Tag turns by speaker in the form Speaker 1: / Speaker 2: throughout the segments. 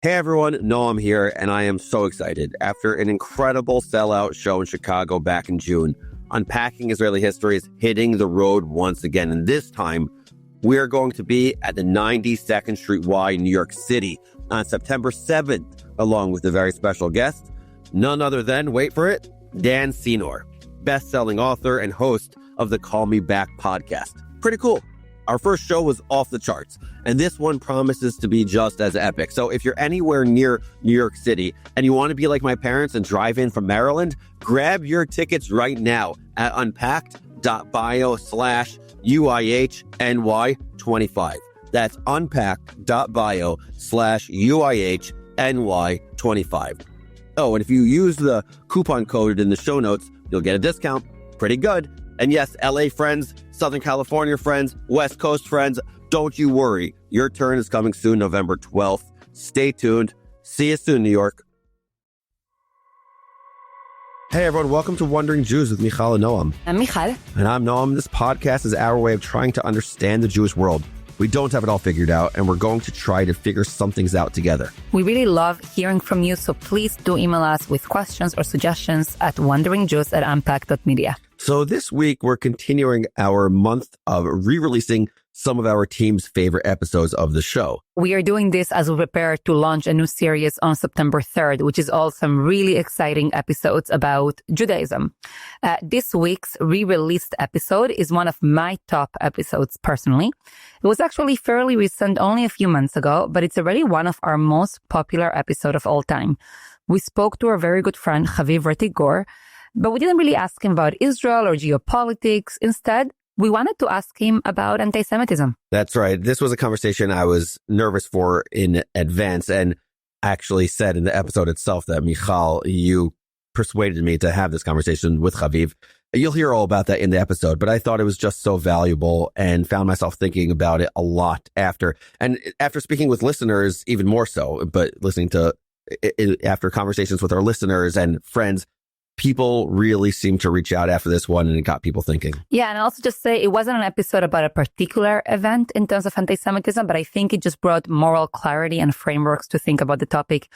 Speaker 1: Hey everyone, Noam here, and I am so excited. After an incredible sellout show in Chicago back in June, Unpacking Israeli History is hitting the road once again, and this time we're going to be at the 92nd Street Y in New York City on September 7th, along with a very special guest, none other than, wait for it, Dan Senor, best-selling author and host of the Call Me Back podcast. Pretty cool. Our first show was off the charts, and this one promises to be just as epic. So if you're anywhere near New York City and you want to be like my parents and drive in from Maryland, grab your tickets right now at unpacked.bio/UIHNY25. That's unpacked.bio/UIHNY25. Oh, and if you use the coupon code in the show notes, you'll get a discount. Pretty good. And yes, LA friends, Southern California friends, West Coast friends, don't you worry. Your turn is coming soon, November 12th. Stay tuned. See you soon, New York. Hey everyone, welcome to Wandering Jews with Mijal and Noam.
Speaker 2: I'm Mijal.
Speaker 1: And I'm Noam. This podcast is our way of trying to understand the Jewish world. We don't have it all figured out, and we're going to try to figure some things out together.
Speaker 2: We really love hearing from you, so please do email us with questions or suggestions at wanderingjews@unpacked.media.
Speaker 1: So this week, we're continuing our month of re-releasing some of our team's favorite episodes of the show.
Speaker 2: We are doing this as we prepare to launch a new series on September 3rd, which is all some really exciting episodes about Judaism. This week's re-released episode is one of my top episodes personally. It was actually fairly recent, only a few months ago, but it's already one of our most popular episodes of all time. We spoke to our very good friend, Haviv Rettig Gur, but we didn't really ask him about Israel or geopolitics. Instead, we wanted to ask him about anti-Semitism.
Speaker 1: That's right. This was a conversation I was nervous for in advance, and actually said in the episode itself that, Mijal, you persuaded me to have this conversation with Haviv. You'll hear all about that in the episode, but I thought it was just so valuable and found myself thinking about it a lot after. And after speaking with listeners, even more so, but listening to after conversations with our listeners and friends, people really seemed to reach out after this one, and it got people thinking.
Speaker 2: Yeah, and I'll also just say it wasn't an episode about a particular event in terms of anti-Semitism, but I think it just brought moral clarity and frameworks to think about the topic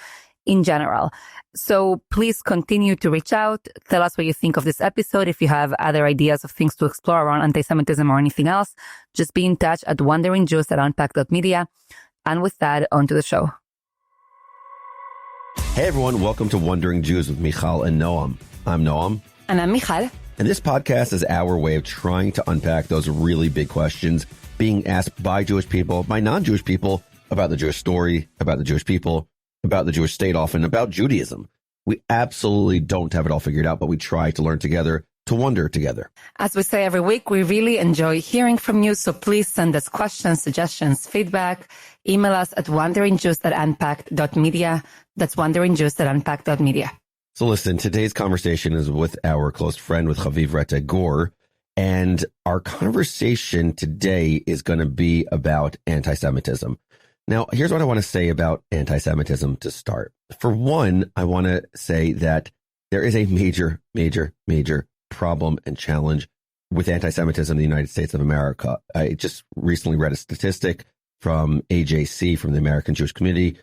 Speaker 2: in general. So please continue to reach out. Tell us what you think of this episode. If you have other ideas of things to explore around anti-Semitism or anything else, just be in touch at wanderingjews@unpacked.media. And with that, on to the show.
Speaker 1: Hey everyone, welcome to Wandering Jews with Mijal and Noam. I'm Noam.
Speaker 2: And I'm Mijal.
Speaker 1: And this podcast is our way of trying to unpack those really big questions being asked by Jewish people, by non-Jewish people, about the Jewish story, about the Jewish people, about the Jewish state, often about Judaism. We absolutely don't have it all figured out, but we try to learn together, to wonder together.
Speaker 2: As we say every week, we really enjoy hearing from you, so please send us questions, suggestions, feedback. Email us at wanderingjews@unpacked.media. That's wanderingjews@unpacked.media.
Speaker 1: So listen, today's conversation is with our close friend, with Haviv Rettig Gur, and our conversation today is going to be about anti-Semitism. Now, here's what I want to say about anti-Semitism to start. For one, I want to say that there is a major, major, major problem and challenge with anti-Semitism in the United States of America. I just recently read a statistic from AJC, from the American Jewish Committee,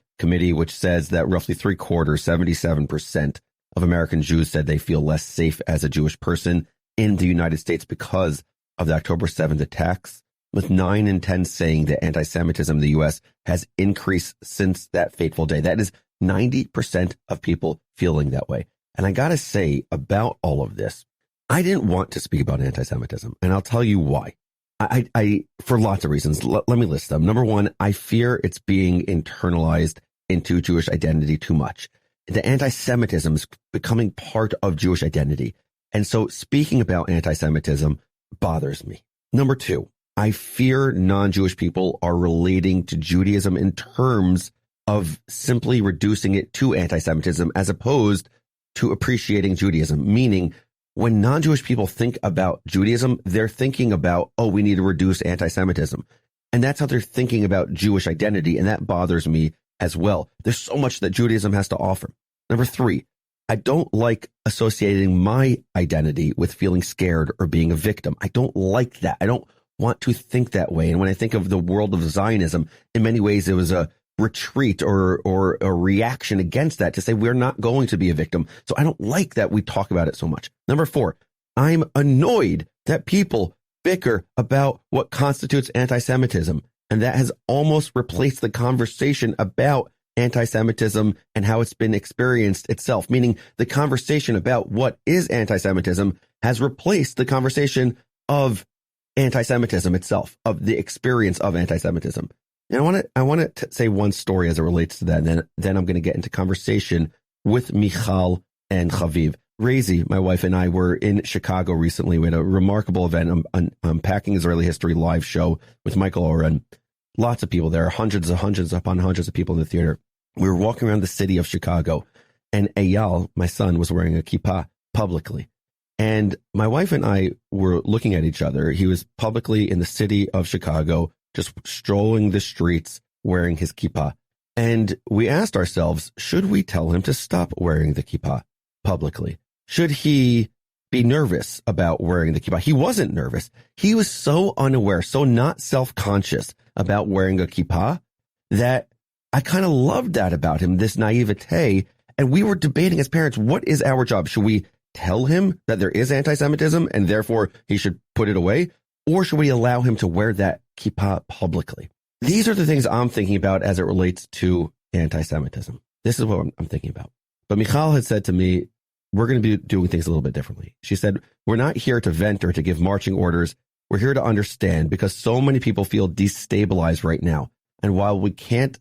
Speaker 1: which says that roughly 3/4, 77% of American Jews said they feel less safe as a Jewish person in the United States because of the October 7th attacks, with 9 in 10 saying that anti-Semitism in the U.S. has increased since that fateful day. That is 90% of people feeling that way. And I got to say about all of this, I didn't want to speak about anti-Semitism, and I'll tell you why. I for lots of reasons. Let me list them. Number one, I fear it's being internalized into Jewish identity too much. The anti-Semitism is becoming part of Jewish identity. And so speaking about anti-Semitism bothers me. Number two, I fear non-Jewish people are relating to Judaism in terms of simply reducing it to anti-Semitism as opposed to appreciating Judaism, meaning when non-Jewish people think about Judaism, they're thinking about, oh, we need to reduce anti-Semitism. And that's how they're thinking about Jewish identity. And that bothers me as well. There's so much that Judaism has to offer. Number three, I don't like associating my identity with feeling scared or being a victim. I don't like that. I don't want to think that way. And when I think of the world of Zionism, in many ways, it was a retreat or a reaction against that to say we're not going to be a victim. So I don't like that we talk about it so much. Number 4, I'm annoyed that people bicker about what constitutes anti-Semitism. And that has almost replaced the conversation about anti-Semitism and how it's been experienced itself, meaning the conversation about what is anti-Semitism has replaced the conversation of anti-Semitism itself, of the experience of anti-Semitism. And I want to say one story as it relates to that, and then I'm going to get into conversation with Mijal and Haviv. Razy, my wife, and I were in Chicago recently. We had a remarkable event, Unpacking Israeli History live show with Michael Oren. Lots of people there, hundreds upon hundreds of people in the theater. We were walking around the city of Chicago, and Eyal, my son, was wearing a kippah publicly. And my wife and I were looking at each other. He was publicly in the city of Chicago, just strolling the streets wearing his kippah. And we asked ourselves, should we tell him to stop wearing the kippah publicly? Should he be nervous about wearing the kippah? He wasn't nervous. He was so unaware, so not self-conscious about wearing a kippah that I kind of loved that about him, this naivete. And we were debating as parents, what is our job? Should we tell him that there is anti-Semitism and therefore he should put it away? Or should we allow him to wear that kippah publicly? These are the things I'm thinking about as it relates to anti-Semitism. This is what I'm thinking about. But Mijal had said to me, we're going to be doing things a little bit differently. She said, we're not here to vent or to give marching orders. We're here to understand because so many people feel destabilized right now. And while we can't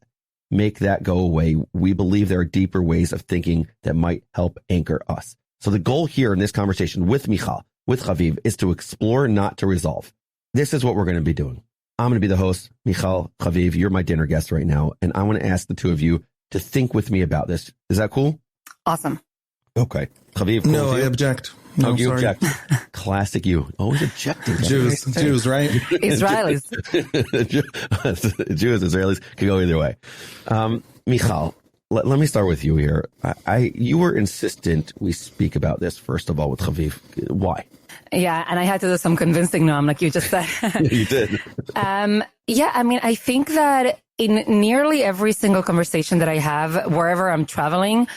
Speaker 1: make that go away, we believe there are deeper ways of thinking that might help anchor us. So the goal here in this conversation with Mijal, with Haviv, is to explore, not to resolve. This is what we're going to be doing. I'm going to be the host. Mijal, Haviv, you're my dinner guest right now. And I want to ask the two of you to think with me about this. Is that cool?
Speaker 2: Awesome.
Speaker 1: Okay. Haviv, cool.
Speaker 3: No, I object. No,
Speaker 1: you
Speaker 3: sorry.
Speaker 1: object. Classic you. Always objecting.
Speaker 3: Jews, right?
Speaker 2: Israelis.
Speaker 1: Jews, Israelis can go either way. Mijal, let me start with you here. You were insistent we speak about this, first of all, with Haviv. Why?
Speaker 2: Yeah, and I had to do some convincing, Noam, like you just said.
Speaker 1: You did.
Speaker 2: Yeah, I mean, I think that in nearly every single conversation that I have, wherever I'm traveling,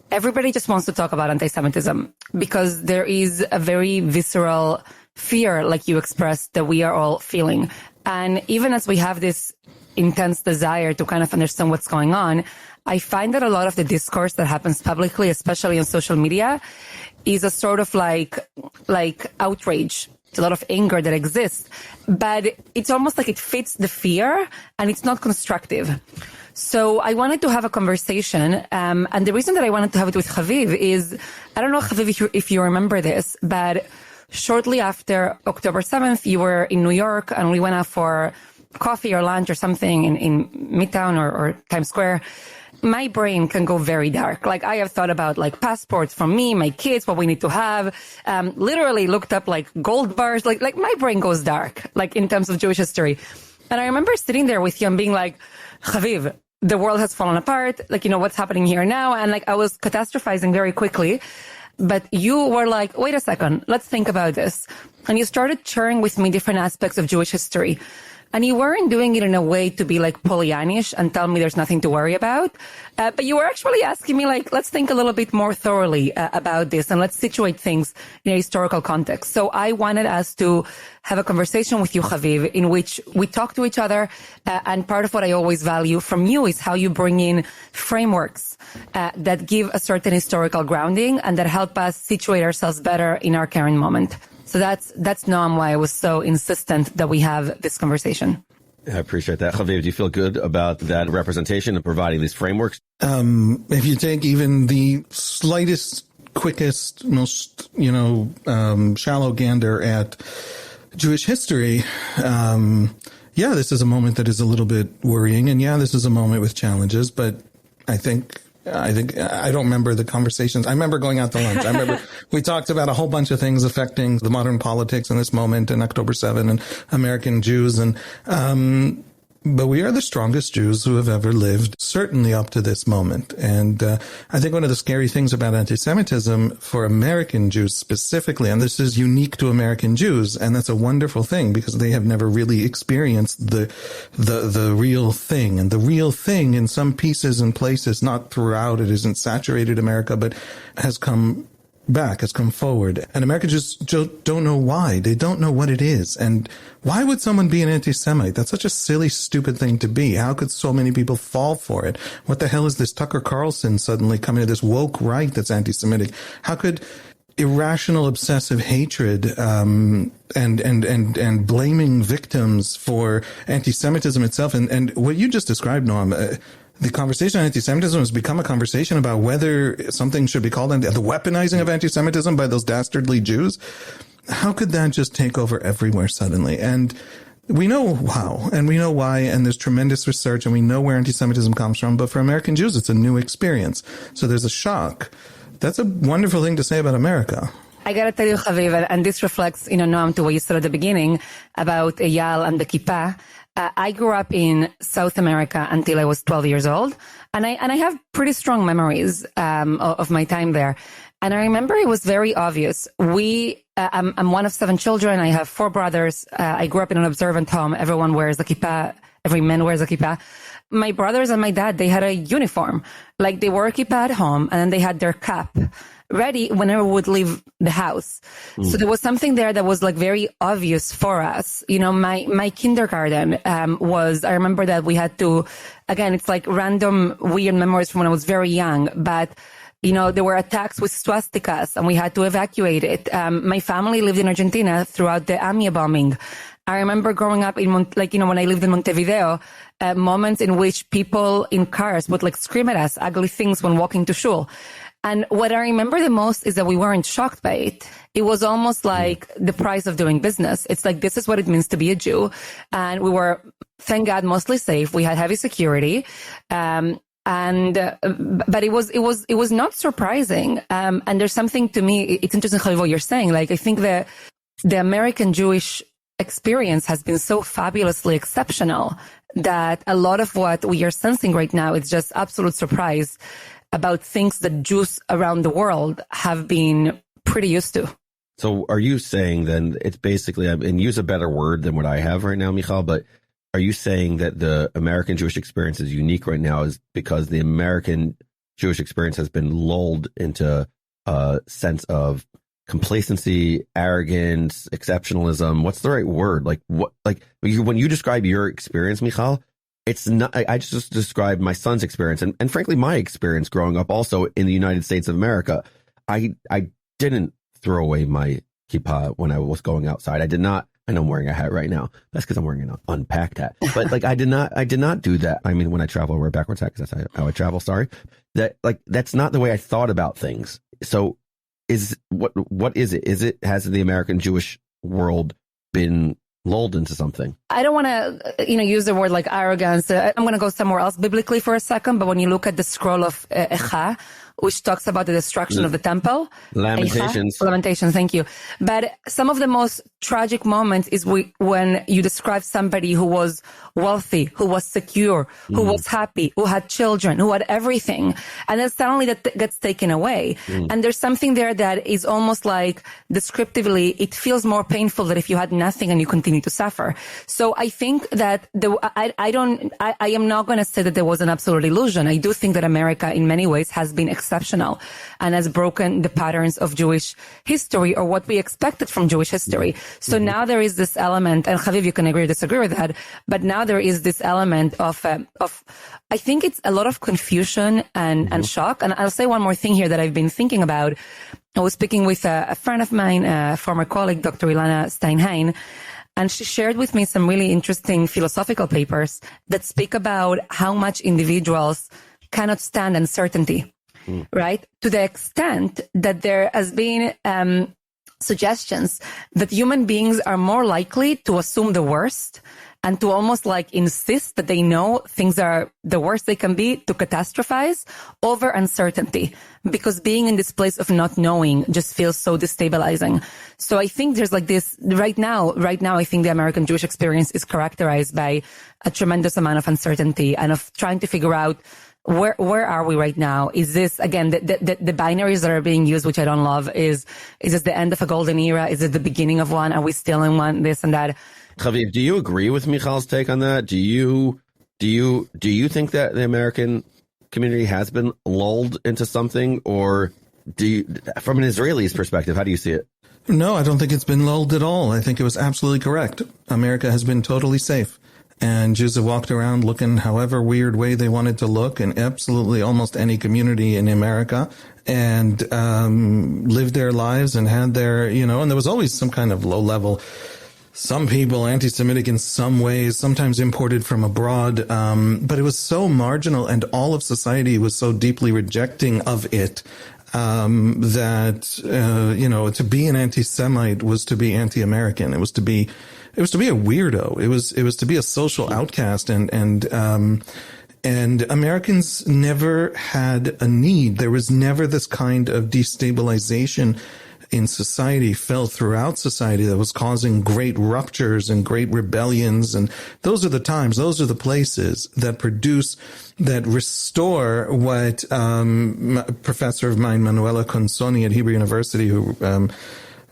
Speaker 2: everybody just wants to talk about anti-Semitism because there is a very visceral fear, like you expressed, that we are all feeling. And even as we have this intense desire to kind of understand what's going on, I find that a lot of the discourse that happens publicly, especially on social media, is a sort of like outrage. It's a lot of anger that exists, but it's almost like it fits the fear and it's not constructive. So I wanted to have a conversation, and the reason that I wanted to have it with Haviv is, I don't know, Haviv, if you remember this, but shortly after October 7th, you were in New York, and we went out for coffee or lunch or something in Midtown or Times Square. My brain can go very dark. Like, I have thought about like passports from me, my kids, what we need to have, literally looked up like gold bars, like my brain goes dark, like in terms of Jewish history. And I remember sitting there with you and being like, Haviv, the world has fallen apart. Like, you know, what's happening here now? And like, I was catastrophizing very quickly, but you were like, wait a second, let's think about this. And you started sharing with me different aspects of Jewish history. And you weren't doing it in a way to be like Pollyannish and tell me there's nothing to worry about. But you were actually asking me like, let's think a little bit more thoroughly about this and let's situate things in a historical context. So I wanted us to have a conversation with you, Haviv, in which we talk to each other. And part of what I always value from you is how you bring in frameworks that give a certain historical grounding and that help us situate ourselves better in our current moment. So that's Noam why I was so insistent that we have this conversation.
Speaker 1: I appreciate that. Haviv, do you feel good about that representation and providing these frameworks?
Speaker 3: If you take even the slightest, quickest, most, shallow gander at Jewish history, yeah, this is a moment that is a little bit worrying. And yeah, this is a moment with challenges, but I think I don't remember the conversations. I remember going out to lunch. I remember we talked about a whole bunch of things affecting the modern politics in this moment and October 7 and American Jews. And, but we are the strongest Jews who have ever lived, certainly up to this moment. And I think one of the scary things about anti-Semitism for American Jews specifically, and this is unique to American Jews, and that's a wonderful thing because they have never really experienced the real thing. And the real thing in some pieces and places, not throughout, it isn't saturated America, but has come back, has come forward. And Americans just don't know why. They don't know what it is. And why would someone be an anti-Semite? That's such a silly, stupid thing to be. How could so many people fall for it? What the hell is this Tucker Carlson suddenly coming to this woke right that's anti-Semitic? How could irrational, obsessive hatred, and blaming victims for anti-Semitism itself? And what you just described, Noam, the conversation on anti-Semitism has become a conversation about whether something should be called the weaponizing of anti-Semitism by those dastardly Jews. How could that just take over everywhere suddenly? And we know how, and we know why, and there's tremendous research, and we know where anti-Semitism comes from. But for American Jews, it's a new experience. So there's a shock. That's a wonderful thing to say about America.
Speaker 2: I got to tell you, Haviv, and this reflects, Noam, to what you said at the beginning about Eyal and the kippah. I grew up in South America until I was 12 years old, and I have pretty strong memories of my time there. And I remember it was very obvious. I'm one of 7 children. I have 4 brothers. I grew up in an observant home. Everyone wears a kippah. Every man wears a kippah. My brothers and my dad, they had a uniform. Like they wore a kippah at home, and then they had their cap ready whenever we would leave the house. So there was something there that was like very obvious for us. My kindergarten I remember that we had to, again, it's like random weird memories from when I was very young, but there were attacks with swastikas and we had to evacuate it. My family lived in Argentina throughout the AMIA bombing. I remember growing up in, when I lived in Montevideo, moments in which people in cars would scream at us ugly things when walking to shul. And what I remember the most is that we weren't shocked by it. It was almost like the price of doing business. It's like, this is what it means to be a Jew. And we were, thank God, mostly safe. We had heavy security. But it was not surprising. And there's something to me, it's interesting, Haviv, what you're saying. I think that the American Jewish experience has been so fabulously exceptional that a lot of what we are sensing right now is just absolute surprise about things that Jews around the world have been pretty used to.
Speaker 1: So are you saying then it's basically, and use a better word than what I have right now, Mijal, but are you saying that the American Jewish experience is unique right now is because the American Jewish experience has been lulled into a sense of complacency, arrogance, exceptionalism? What's the right word? When you describe your experience, Mijal, it's not, I just described my son's experience and frankly, my experience growing up also in the United States of America. I didn't throw away my kippah when I was going outside. I did not. I know I'm wearing a hat right now. That's because I'm wearing an Unpacked hat. But I did not do that. I mean, when I travel, I wear a backwards hat because that's how I travel. Sorry. That's not the way I thought about things. So what is it? Has the American Jewish world been lulled into something? I
Speaker 2: don't want to, use the word like arrogance. I'm going to go somewhere else biblically for a second. But when you look at the scroll of Echa, which talks about the destruction of the temple.
Speaker 1: Lamentations.
Speaker 2: Lamentations, thank you. But some of the most tragic moments is when you describe somebody who was wealthy, who was secure, who was happy, who had children, who had everything. And then suddenly that gets taken away. And there's something there that is almost like descriptively, it feels more painful than if you had nothing and you continue to suffer. So I think that I am not going to say that there was an absolute illusion. I do think that America in many ways has been exceptional and has broken the patterns of Jewish history or what we expected from Jewish history. So now there is this element, and Haviv, you can agree or disagree with that, but now there is this element of I think it's a lot of confusion and shock. And I'll say one more thing here that I've been thinking about. I was speaking with a friend of mine, a former colleague, Dr. Ilana Steinhain, and she shared with me some really interesting philosophical papers that speak about how much individuals cannot stand uncertainty. Right? To the extent that there has been suggestions that human beings are more likely to assume the worst and to almost like insist that they know things are the worst they can be, to catastrophize over uncertainty, because being in this place of not knowing just feels so destabilizing. So I think there's like this right now, I think the American Jewish experience is characterized by a tremendous amount of uncertainty and of trying to figure out where are we right now? Is this, again, the binaries that are being used, which I don't love, is this the end of a golden era? Is it the beginning of one? Are we still in one? This and that.
Speaker 1: Haviv, do you agree with Mijal's take on that? Do you think that the American community has been lulled into something, or from an Israeli's perspective, how do you see it?
Speaker 3: No, I don't think it's been lulled at all. I think it was absolutely correct. America has been totally safe. And Jews have walked around looking however weird way they wanted to look in absolutely almost any community in America, and lived their lives and had their, and there was always some kind of low level, some people anti-Semitic in some ways, sometimes imported from abroad. But it was so marginal, and all of society was so deeply rejecting of it. That, to be an anti-Semite was to be anti-American. It was to be a weirdo. It was to be a social outcast, and Americans never had a need. There was never this kind of destabilization in society, felt throughout society, that was causing great ruptures and great rebellions. And those are the times, those are the places that restore what a professor of mine, Manuela Consoni at Hebrew University, who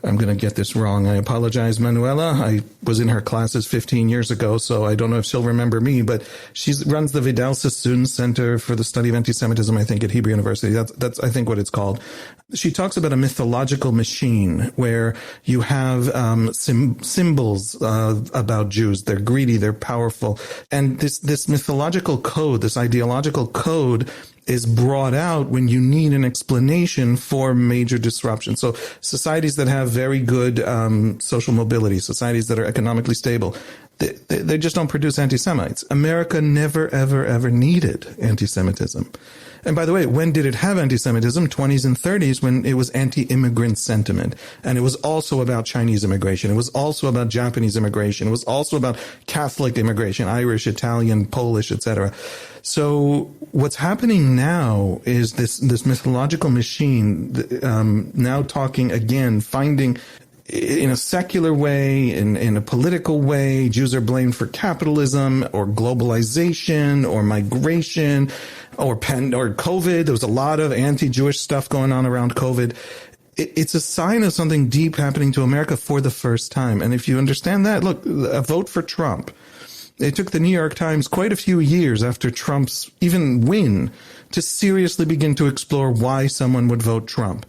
Speaker 3: I'm going to get this wrong. I apologize, Manuela. I was in her classes 15 years ago, so I don't know if she'll remember me, but she runs the Vidal Sassoon Center for the Study of Antisemitism, I think, at Hebrew University. That's I think, what it's called. She talks about a mythological machine where you have symbols about Jews. They're greedy, they're powerful. And this mythological code, this ideological code, is brought out when you need an explanation for major disruption. So societies that have very good social mobility, societies that are economically stable, they just don't produce anti-Semites. America never, ever, ever needed anti-Semitism. And by the way, when did it have anti-Semitism? 20s and 30s, when it was anti-immigrant sentiment. And it was also about Chinese immigration. It was also about Japanese immigration. It was also about Catholic immigration, Irish, Italian, Polish, etc. So what's happening now is this mythological machine now talking again, finding in a secular way, in a political way, Jews are blamed for capitalism or globalization or migration or COVID. There was a lot of anti-Jewish stuff going on around COVID. It's a sign of something deep happening to America for the first time. And if you understand that, look, a vote for Trump. It took the New York Times quite a few years after Trump's even win to seriously begin to explore why someone would vote Trump.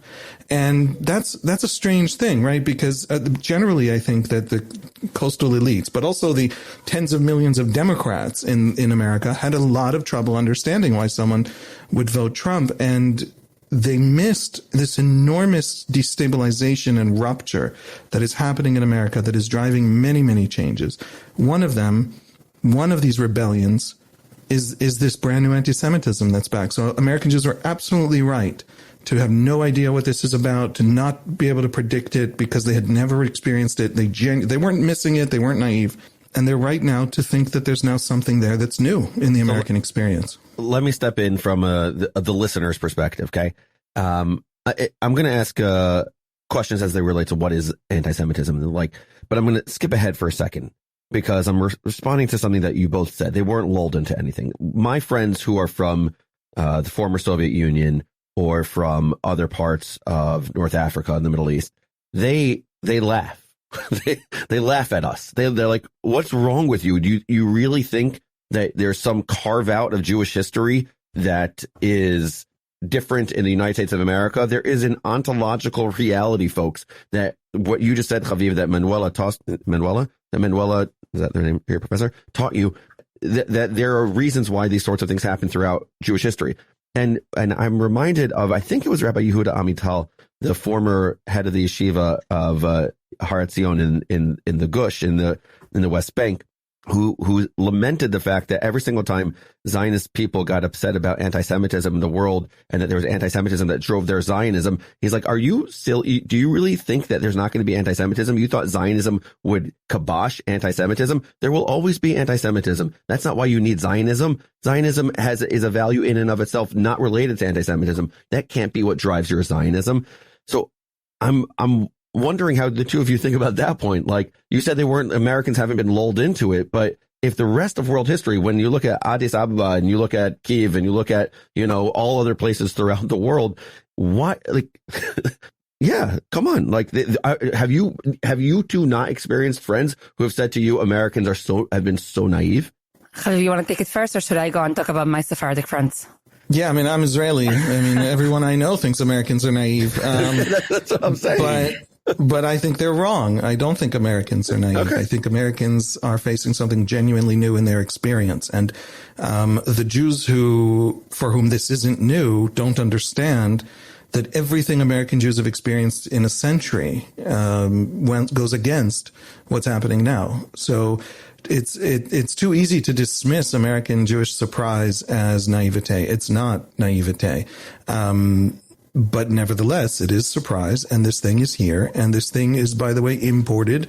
Speaker 3: And that's a strange thing, right? Because generally I think that the coastal elites, but also the tens of millions of Democrats in America, had a lot of trouble understanding why someone would vote Trump. And they missed this enormous destabilization and rupture that is happening in America, that is driving many, many changes. One of these rebellions is this brand new anti-Semitism that's back. So American Jews are absolutely right to have no idea what this is about, to not be able to predict it because they had never experienced it. They weren't missing it. They weren't naive. And they're right now to think that there's now something there that's new in the American experience. Let me step in from the listener's perspective, okay? I'm going to ask questions as they relate to what is anti-Semitism and but I'm going to skip ahead for a second because I'm responding to something that you both said. They weren't lulled into anything. My friends who are from the former Soviet Union or from other parts of North Africa and the Middle East, they laugh. they laugh at us. They're like, what's wrong with you? Do you really think that there's some carve out of Jewish history that is different in the United States of America? There is an ontological reality, folks, that what you just said, Haviv, that Manuela, is that their name here, Professor, taught you, that there are reasons why these sorts of things happen throughout Jewish history. And I'm reminded of, I think it was Rabbi Yehuda Amital, the former head of the yeshiva of Har Etzion in the Gush, in the West Bank,
Speaker 1: who lamented the fact that every single time Zionist people got upset about anti-Semitism in the world and that there was anti-Semitism that drove their Zionism, he's like, do you really think that there's not going to be anti-Semitism? You thought Zionism would kibosh anti-Semitism? There will always be anti-Semitism. That's not why you need Zionism. Zionism is a value in and of itself, not related to anti-Semitism. That can't be what drives your Zionism. So I'm wondering how the two of you think about that point. Like you said, Americans haven't been lulled into it, but if the rest of world history, when you look at Addis Ababa and you look at Kyiv and you look at, all other places throughout the world, what, like, yeah, come on. Like, have you two not experienced friends who have said to you, Americans have been so naive?
Speaker 2: Haviv, you want to take it first, or should I go and talk about my Sephardic friends?
Speaker 3: Yeah, I mean, I'm Israeli. I mean, everyone I know thinks Americans are naive.
Speaker 1: That's what I'm saying.
Speaker 3: But I think they're wrong. I don't think Americans are naive. Okay. I think Americans are facing something genuinely new in their experience. And the Jews for whom this isn't new don't understand that everything American Jews have experienced in a century goes against what's happening now. So it's too easy to dismiss American Jewish surprise as naivete. It's not naivete. But nevertheless, it is surprise, and this thing is here, and this thing is, by the way, imported,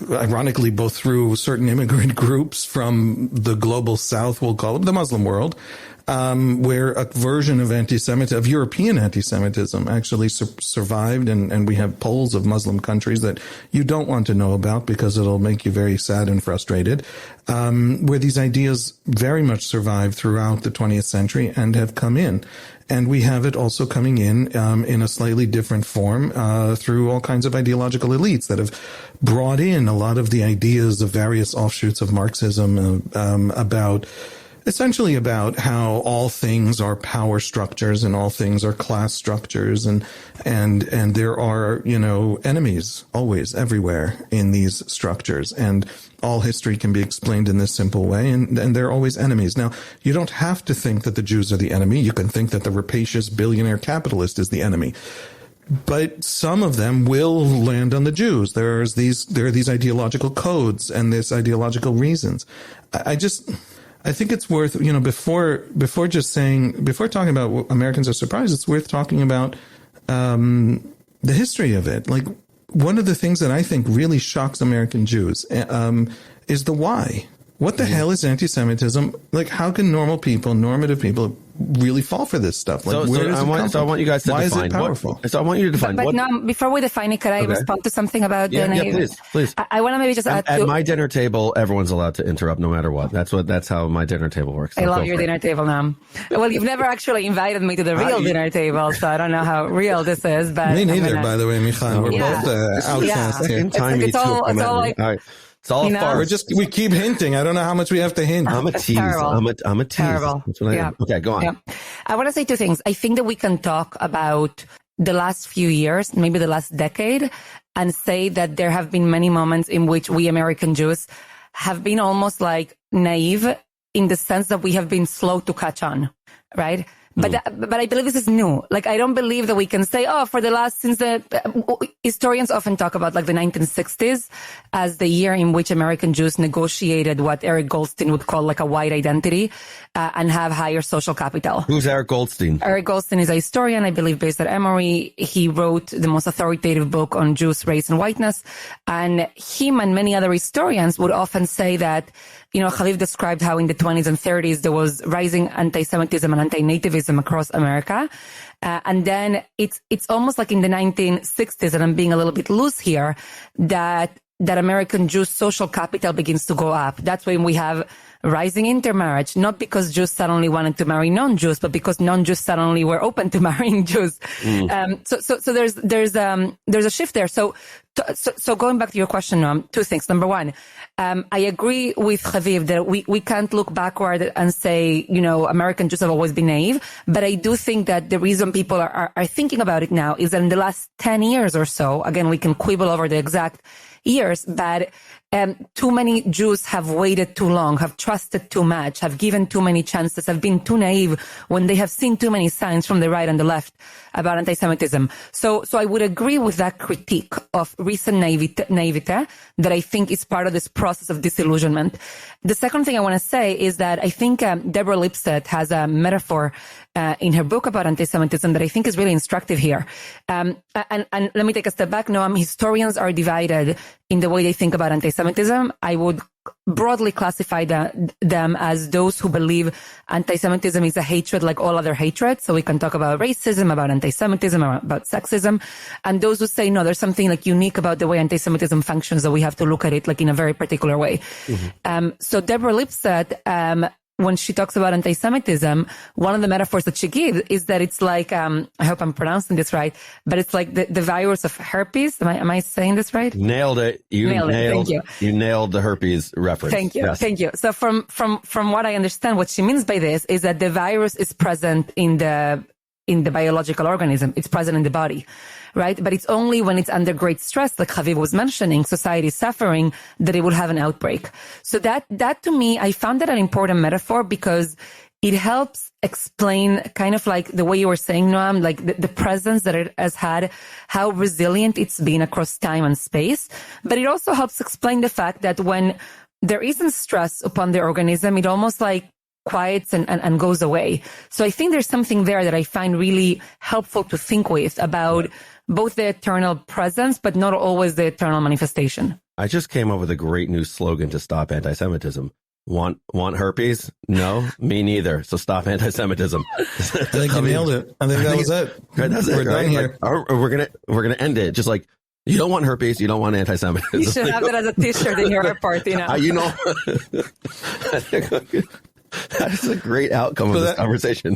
Speaker 3: ironically, both through certain immigrant groups from the global south, we'll call it the Muslim world, where a version of European anti-Semitism actually survived, and we have polls of Muslim countries that you don't want to know about because it'll make you very sad and frustrated, where these ideas very much survived throughout the 20th century and have come in. And we have it also coming in a slightly different form through all kinds of ideological elites that have brought in a lot of the ideas of various offshoots of Marxism essentially about how all things are power structures and all things are class structures, and there are, enemies always everywhere in these structures, and all history can be explained in this simple way, and there are always enemies. Now, you don't have to think that the Jews are the enemy. You can think that the rapacious billionaire capitalist is the enemy. But some of them will land on the Jews. There are these ideological codes and these ideological reasons. I think it's worth, before talking about Americans are surprised, it's worth talking about the history of it. Like, one of the things that I think really shocks American Jews is the why. What the hell is anti-Semitism? Like, how can normative people really fall for this stuff? Like,
Speaker 1: I want you guys to define.
Speaker 3: Why is it powerful?
Speaker 1: I want you to define.
Speaker 2: But no, before we define it, could I respond to something about the naive?
Speaker 1: Yeah, please.
Speaker 2: I want to maybe just add
Speaker 1: at my dinner table, everyone's allowed to interrupt no matter what. That's how my dinner table works.
Speaker 2: I love your dinner table, Noam. Well, you've never actually invited me to the real dinner table, so I don't know how real this is. But
Speaker 3: me neither, by the way, Mijal. We're both outcasts here.
Speaker 2: It's all like.
Speaker 1: It's all far.
Speaker 3: We keep hinting. I don't know how much we have to hint.
Speaker 1: I'm a tease. I'm a tease.
Speaker 2: Terrible.
Speaker 1: That's what I am. Okay, go on.
Speaker 2: Yeah. I want to say two things. I think that we can talk about the last few years, maybe the last decade, and say that there have been many moments in which we American Jews have been almost like naive in the sense that we have been slow to catch on, right? But I believe this is new. Like, I don't believe that we can say, historians often talk about like the 1960s as the year in which American Jews negotiated what Eric Goldstein would call like a white identity, and have higher social capital.
Speaker 1: Who's Eric Goldstein?
Speaker 2: Eric Goldstein is a historian, I believe, based at Emory. He wrote the most authoritative book on Jews, race, and whiteness. And him and many other historians would often say that, Haviv described how in the 20s and 30s there was rising anti-Semitism and anti-nativism across America. And then it's almost like in the 1960s, and I'm being a little bit loose here, that American Jews' social capital begins to go up. That's when we have rising intermarriage, not because Jews suddenly wanted to marry non-Jews, but because non-Jews suddenly were open to marrying Jews. So there's a shift there. So going back to your question, Noam, two things. Number one, I agree with Haviv that we can't look backward and say, American Jews have always been naive. But I do think that the reason people are thinking about it now is that in the last 10 years or so, again, we can quibble over the exact years, but too many Jews have waited too long, have trusted too much, have given too many chances, have been too naive when they have seen too many signs from the right and the left about anti-Semitism. So I would agree with that critique of recent naivete that I think is part of this process of disillusionment. The second thing I want to say is that I think Deborah Lipstadt has a metaphor in her book about anti-Semitism that I think is really instructive here. And let me take a step back. Noam, historians are divided in the way they think about anti-Semitism. I would broadly classify them as those who believe anti-Semitism is a hatred like all other hatred. So we can talk about racism, about anti-Semitism, or about sexism. And those who say, no, there's something like unique about the way anti-Semitism functions that we have to look at it like in a very particular way. Mm-hmm. So Deborah Lipstadt, when she talks about anti-Semitism, one of the metaphors that she gives is that it's like, I hope I'm pronouncing this right, but it's like the virus of herpes. Am I saying this right?
Speaker 1: Nailed it. You nailed
Speaker 2: Thank you.
Speaker 1: You nailed the herpes reference.
Speaker 2: Thank you. Yes. Thank you. So from what I understand, what she means by this is that the virus is present in the biological organism. It's present in the body, right? But it's only when it's under great stress, like Haviv was mentioning, society is suffering, that it will have an outbreak. So that to me, I found that an important metaphor because it helps explain kind of like the way you were saying, Noam, like the presence that it has had, how resilient it's been across time and space. But it also helps explain the fact that when there isn't stress upon the organism, it almost like quiets and goes away. So I think there's something there that I find really helpful to think with about both the eternal presence, but not always the eternal manifestation.
Speaker 1: I just came up with a great new slogan to stop anti-Semitism. Want herpes? No, me neither. So stop anti-Semitism.
Speaker 3: I think you nailed it. I think that was it.
Speaker 1: That's it.
Speaker 3: We're done here.
Speaker 1: Like, we're gonna end it. Just like, you don't want herpes, you don't want anti-Semitism.
Speaker 2: You should have it as a T-shirt in your airport,
Speaker 1: You know. That's a great outcome of this conversation.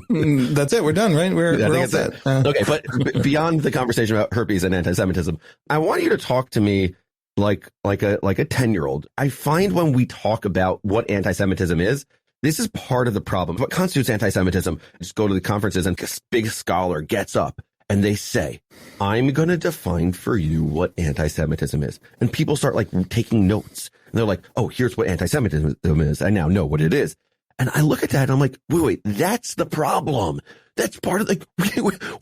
Speaker 3: That's it. We're done, right? We're all set.
Speaker 1: Okay, but beyond the conversation about herpes and anti-Semitism, I want you to talk to me like a 10-year-old. I find when we talk about what anti-Semitism is, this is part of the problem. What constitutes anti-Semitism? Just go to the conferences and a big scholar gets up and they say, I'm going to define for you what anti-Semitism is. And people start like taking notes. And they're like, oh, here's what anti-Semitism is. I now know what it is. And I look at that and I'm like, wait, that's the problem. That's part of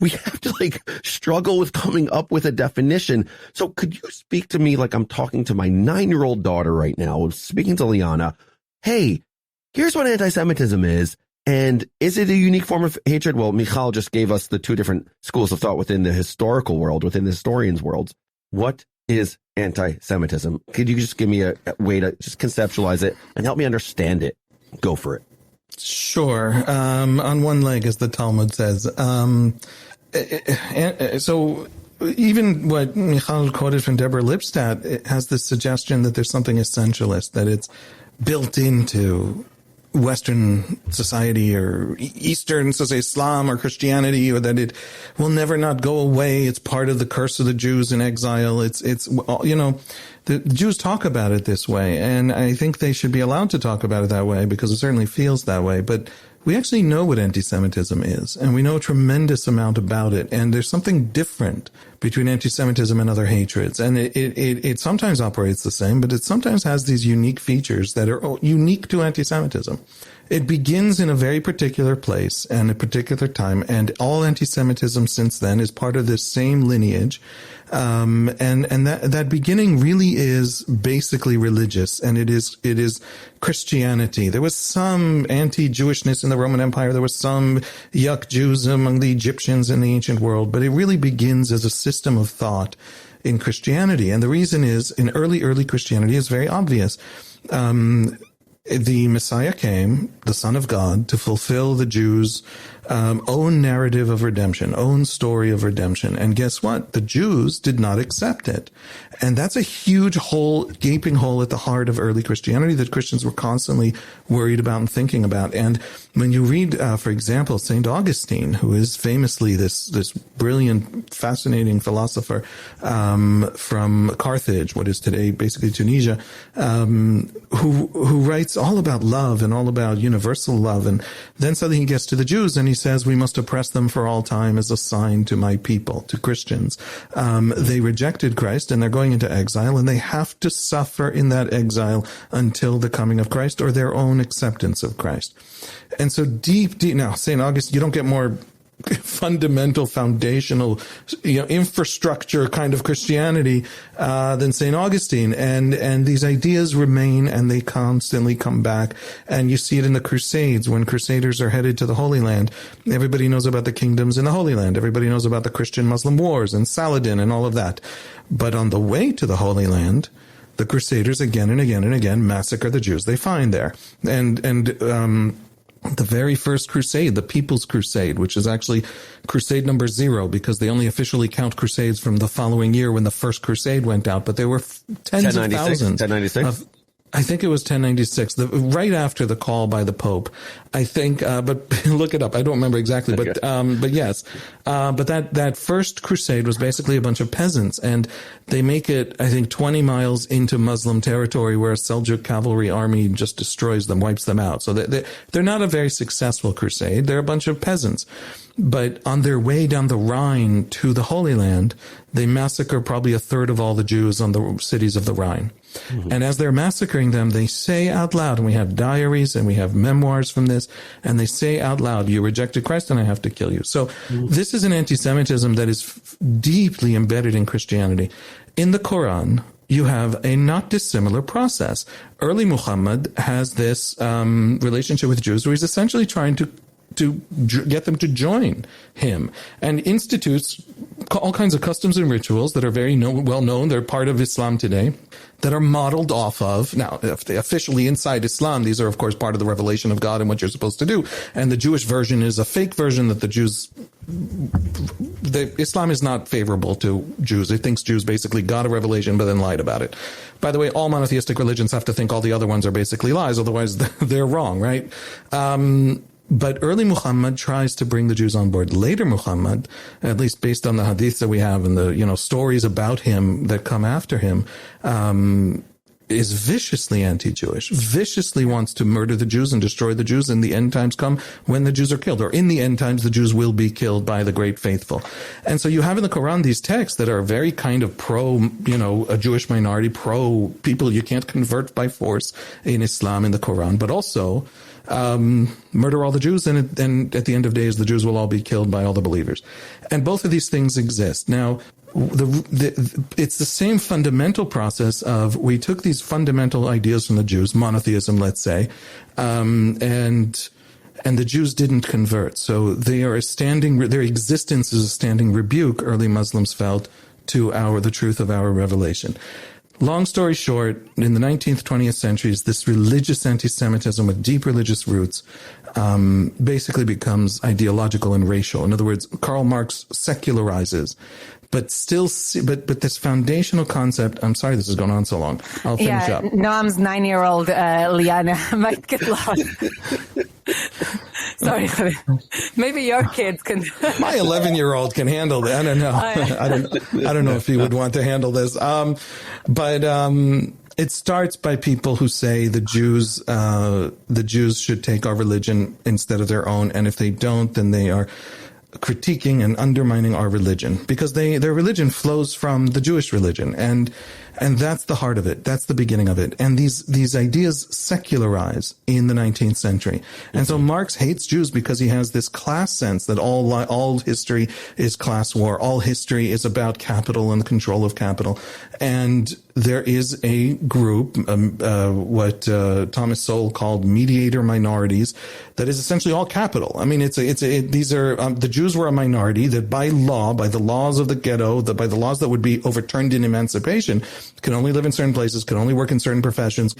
Speaker 1: we have to like struggle with coming up with a definition. So could you speak to me like I'm talking to my 9-year-old daughter right now, speaking to Liana? Hey, here's what anti-Semitism is. And is it a unique form of hatred? Well, Mijal just gave us the two different schools of thought within the historical world, within the historians' worlds. What is anti-Semitism? Could you just give me a way to just conceptualize it and help me understand it? Go for it.
Speaker 3: Sure. On one leg, as the Talmud says. So even what Mijal quoted from Deborah Lipstadt, it has this suggestion that there's something essentialist, that it's built into Western society or Eastern, so say Islam or Christianity, or that it will never not go away. It's part of the curse of the Jews in exile. It's the Jews talk about it this way, and I think they should be allowed to talk about it that way because it certainly feels that way. But we actually know what anti-Semitism is, and we know a tremendous amount about it. And there's something different between anti-Semitism and other hatreds. And it sometimes operates the same, but it sometimes has these unique features that are unique to anti-Semitism. It begins in a very particular place and a particular time, and all anti-Semitism since then is part of this same lineage. And that beginning really is basically religious, and it is Christianity. There was some anti-Jewishness in the Roman Empire. There was some yuck Jews among the Egyptians in the ancient world, but it really begins as a system of thought in Christianity. And the reason is, in early Christianity is very obvious. The Messiah came, the Son of God, to fulfill the Jews' own narrative of redemption, own story of redemption. And guess what? The Jews did not accept it. And that's a huge hole, gaping hole at the heart of early Christianity that Christians were constantly worried about and thinking about. And when you read, for example, St. Augustine, who is famously this brilliant, fascinating philosopher from Carthage, what is today basically Tunisia, who writes all about love and all about universal love. And then suddenly he gets to the Jews and he says, we must oppress them for all time as a sign to my people, to Christians. They rejected Christ and they're going into exile, and they have to suffer in that exile until the coming of Christ or their own acceptance of Christ. And so deep, now, St. Augustine, you don't get more fundamental, foundational, infrastructure kind of Christianity than St. Augustine. And these ideas remain, and they constantly come back. And you see it in the Crusades. When Crusaders are headed to the Holy Land, everybody knows about the kingdoms in the Holy Land. Everybody knows about the Christian-Muslim wars and Saladin and all of that. But on the way to the Holy Land, the Crusaders again and again and again massacre the Jews they find there. And the very first crusade, the People's Crusade, which is actually crusade number 0, because they only officially count crusades from the following year when the first crusade went out, but there were tens of thousands.
Speaker 1: 1096?
Speaker 3: I think it was 1096, right after the call by the Pope. I think, but look it up. I don't remember exactly, but yes. But that first crusade was basically a bunch of peasants, and they make it, I think, 20 miles into Muslim territory where a Seljuk cavalry army just destroys them, wipes them out. So they're not a very successful crusade. They're a bunch of peasants. But on their way down the Rhine to the Holy Land, they massacre probably a third of all the Jews on the cities of the Rhine. Mm-hmm. And as they're massacring them, they say out loud, and we have diaries and we have memoirs from this, and they say out loud, "You rejected Christ and I have to kill you." So this is an anti-Semitism that is deeply embedded in Christianity. In the Quran, you have a not dissimilar process. Early Muhammad has this relationship with Jews where he's essentially trying to get them to join him, and institutes all kinds of customs and rituals that are very well known. They're part of Islam today, that are modeled off of, now, if they officially inside Islam, these are, of course, part of the revelation of God and what you're supposed to do. And the Jewish version is a fake version that Islam is not favorable to Jews. It thinks Jews basically got a revelation but then lied about it. By the way, all monotheistic religions have to think all the other ones are basically lies, otherwise they're wrong, right? But early Muhammad tries to bring the Jews on board. Later Muhammad, at least based on the hadiths that we have and the stories about him that come after him, is viciously anti-Jewish, viciously wants to murder the Jews and destroy the Jews, and the end times come when the Jews are killed, or in the end times the Jews will be killed by the great faithful. And so you have in the Quran these texts that are very kind of pro, a Jewish minority, pro people you can't convert by force in Islam in the Quran, but also murder all the Jews, and at the end of days, the Jews will all be killed by all the believers. And both of these things exist. Now, it's the same fundamental process of, we took these fundamental ideas from the Jews, monotheism, let's say, and the Jews didn't convert. So their existence is a standing rebuke, early Muslims felt, to the truth of our revelation. Long story short, in the 19th, 20th centuries, this religious anti-Semitism with deep religious roots basically becomes ideological and racial. In other words, Karl Marx secularizes, but this foundational concept, I'm sorry this is going on so long. I'll finish up.
Speaker 2: Noam's 9-year-old Liana might get lost. Sorry, maybe your kids can.
Speaker 3: My 11-year-old can handle that. I don't know. I don't know if he would want to handle this. But it starts by people who say the Jews should take our religion instead of their own, and if they don't, then they are critiquing and undermining our religion, because their religion flows from the Jewish religion, and that's the heart of it. That's the beginning of it. And these ideas secularize in the 19th century. And so Marx hates Jews because he has this class sense that all history is class war. All history is about capital and the control of capital. And there is a group, what Thomas Sowell called mediator minorities, that is essentially all capital. I mean, the Jews were a minority that by the laws of the ghetto, by the laws that would be overturned in emancipation, can only live in certain places, can only work in certain professions.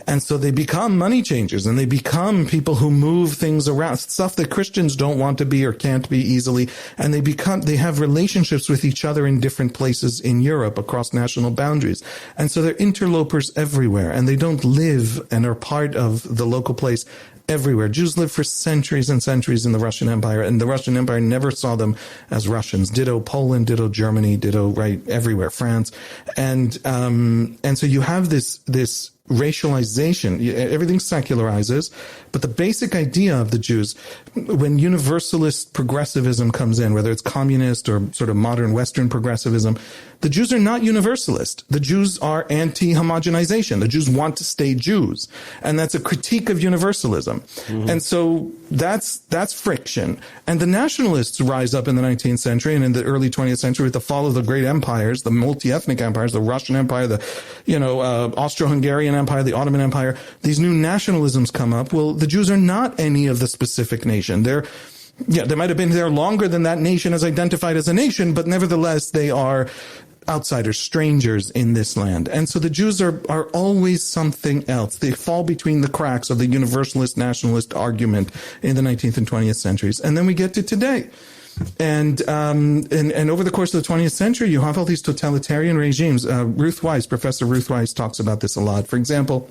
Speaker 3: And so they become money changers, and they become people who move things around, stuff that Christians don't want to be or can't be easily. And they have relationships with each other in different places in Europe across national boundaries. And so they're interlopers everywhere, and they don't live and are part of the local place everywhere. Jews lived for centuries and centuries in the Russian Empire, and the Russian Empire never saw them as Russians. Ditto Poland, ditto Germany, ditto right everywhere, France. And so you have this racialization. Everything secularizes, but the basic idea of the Jews, when universalist progressivism comes in, whether it's communist or sort of modern Western progressivism, the Jews are not universalist. The Jews are anti-homogenization. The Jews want to stay Jews. And that's a critique of universalism. Mm-hmm. And so that's friction. And the nationalists rise up in the 19th century and in the early 20th century with the fall of the great empires, the multi-ethnic empires, the Russian Empire, the, Austro-Hungarian Empire, the Ottoman Empire. These new nationalisms come up. Well, the Jews are not any of the specific nation. They might have been there longer than that nation is identified as a nation, but nevertheless, they are outsiders, strangers in this land. And so the Jews are always something else. They fall between the cracks of the universalist nationalist argument in the 19th and 20th centuries. And then we get to today. And over the course of the 20th century, you have all these totalitarian regimes. Professor Ruth Weiss talks about this a lot. For example,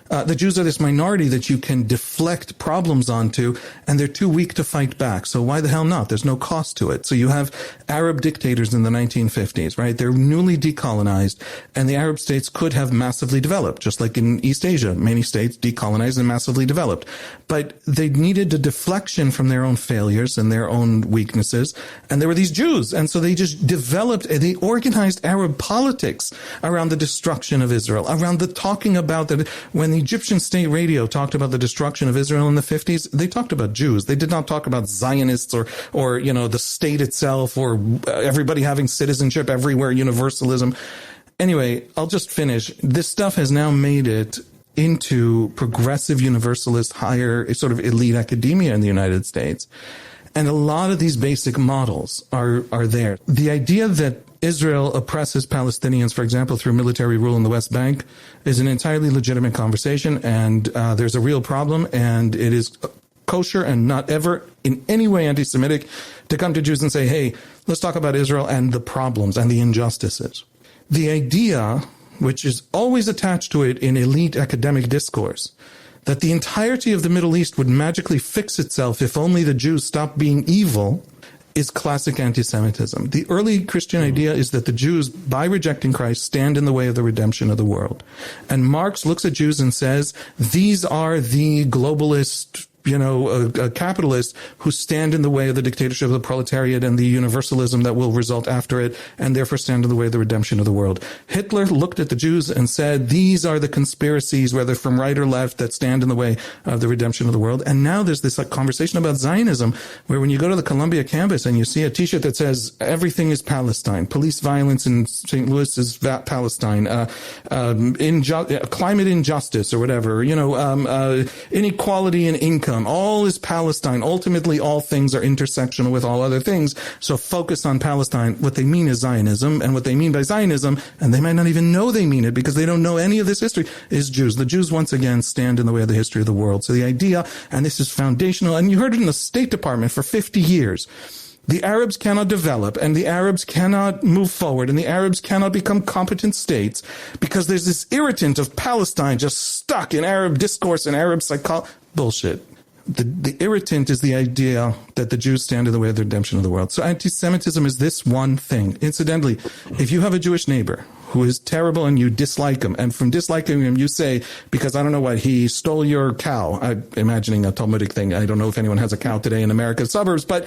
Speaker 3: the Jews are this minority that you can deflect problems onto, and they're too weak to fight back. So why the hell not? There's no cost to it. So you have Arab dictators in the 1950s, right? They're newly decolonized, and the Arab states could have massively developed, just like in East Asia. Many states decolonized and massively developed. But they needed a deflection from their own failures and their own weaknesses, and there were these Jews. And so they just they organized Arab politics around the destruction of Israel, around the talking about that when the Egyptian state radio talked about the destruction of Israel in the 50s, they talked about Jews. They did not talk about Zionists or the state itself or everybody having citizenship everywhere, universalism. Anyway, I'll just finish. This stuff has now made it into progressive universalist, higher sort of elite academia in the United States. And a lot of these basic models are there. The idea that Israel oppresses Palestinians, for example, through military rule in the West Bank is an entirely legitimate conversation, and there's a real problem, and it is kosher and not ever in any way anti-Semitic to come to Jews and say, hey, let's talk about Israel and the problems and the injustices. The idea, which is always attached to it in elite academic discourse, that the entirety of the Middle East would magically fix itself if only the Jews stopped being evil, is classic anti-Semitism. The early Christian idea is that the Jews, by rejecting Christ, stand in the way of the redemption of the world. And Marx looks at Jews and says, these are the globalist, capitalists who stand in the way of the dictatorship of the proletariat and the universalism that will result after it, and therefore stand in the way of the redemption of the world. Hitler looked at the Jews and said, these are the conspiracies, whether from right or left, that stand in the way of the redemption of the world. And now there's this conversation about Zionism, where when you go to the Columbia campus and you see a t-shirt that says, everything is Palestine, police violence in St. Louis is Palestine, climate injustice or whatever, inequality in income, all is Palestine. Ultimately, all things are intersectional with all other things. So focus on Palestine. What they mean is Zionism, and what they mean by Zionism, and they might not even know they mean it because they don't know any of this history, is Jews. The Jews, once again, stand in the way of the history of the world. So the idea, and this is foundational, and you heard it in the State Department for 50 years, the Arabs cannot develop, and the Arabs cannot move forward, and the Arabs cannot become competent states because there's this irritant of Palestine just stuck in Arab discourse and Arab psychology. Bullshit. The irritant is the idea that the Jews stand in the way of the redemption of the world. So anti-Semitism is this one thing. Incidentally, if you have a Jewish neighbor who is terrible and you dislike him, and from disliking him you say, because I don't know what, he stole your cow, I'm imagining a Talmudic thing. I don't know if anyone has a cow today in America's suburbs, but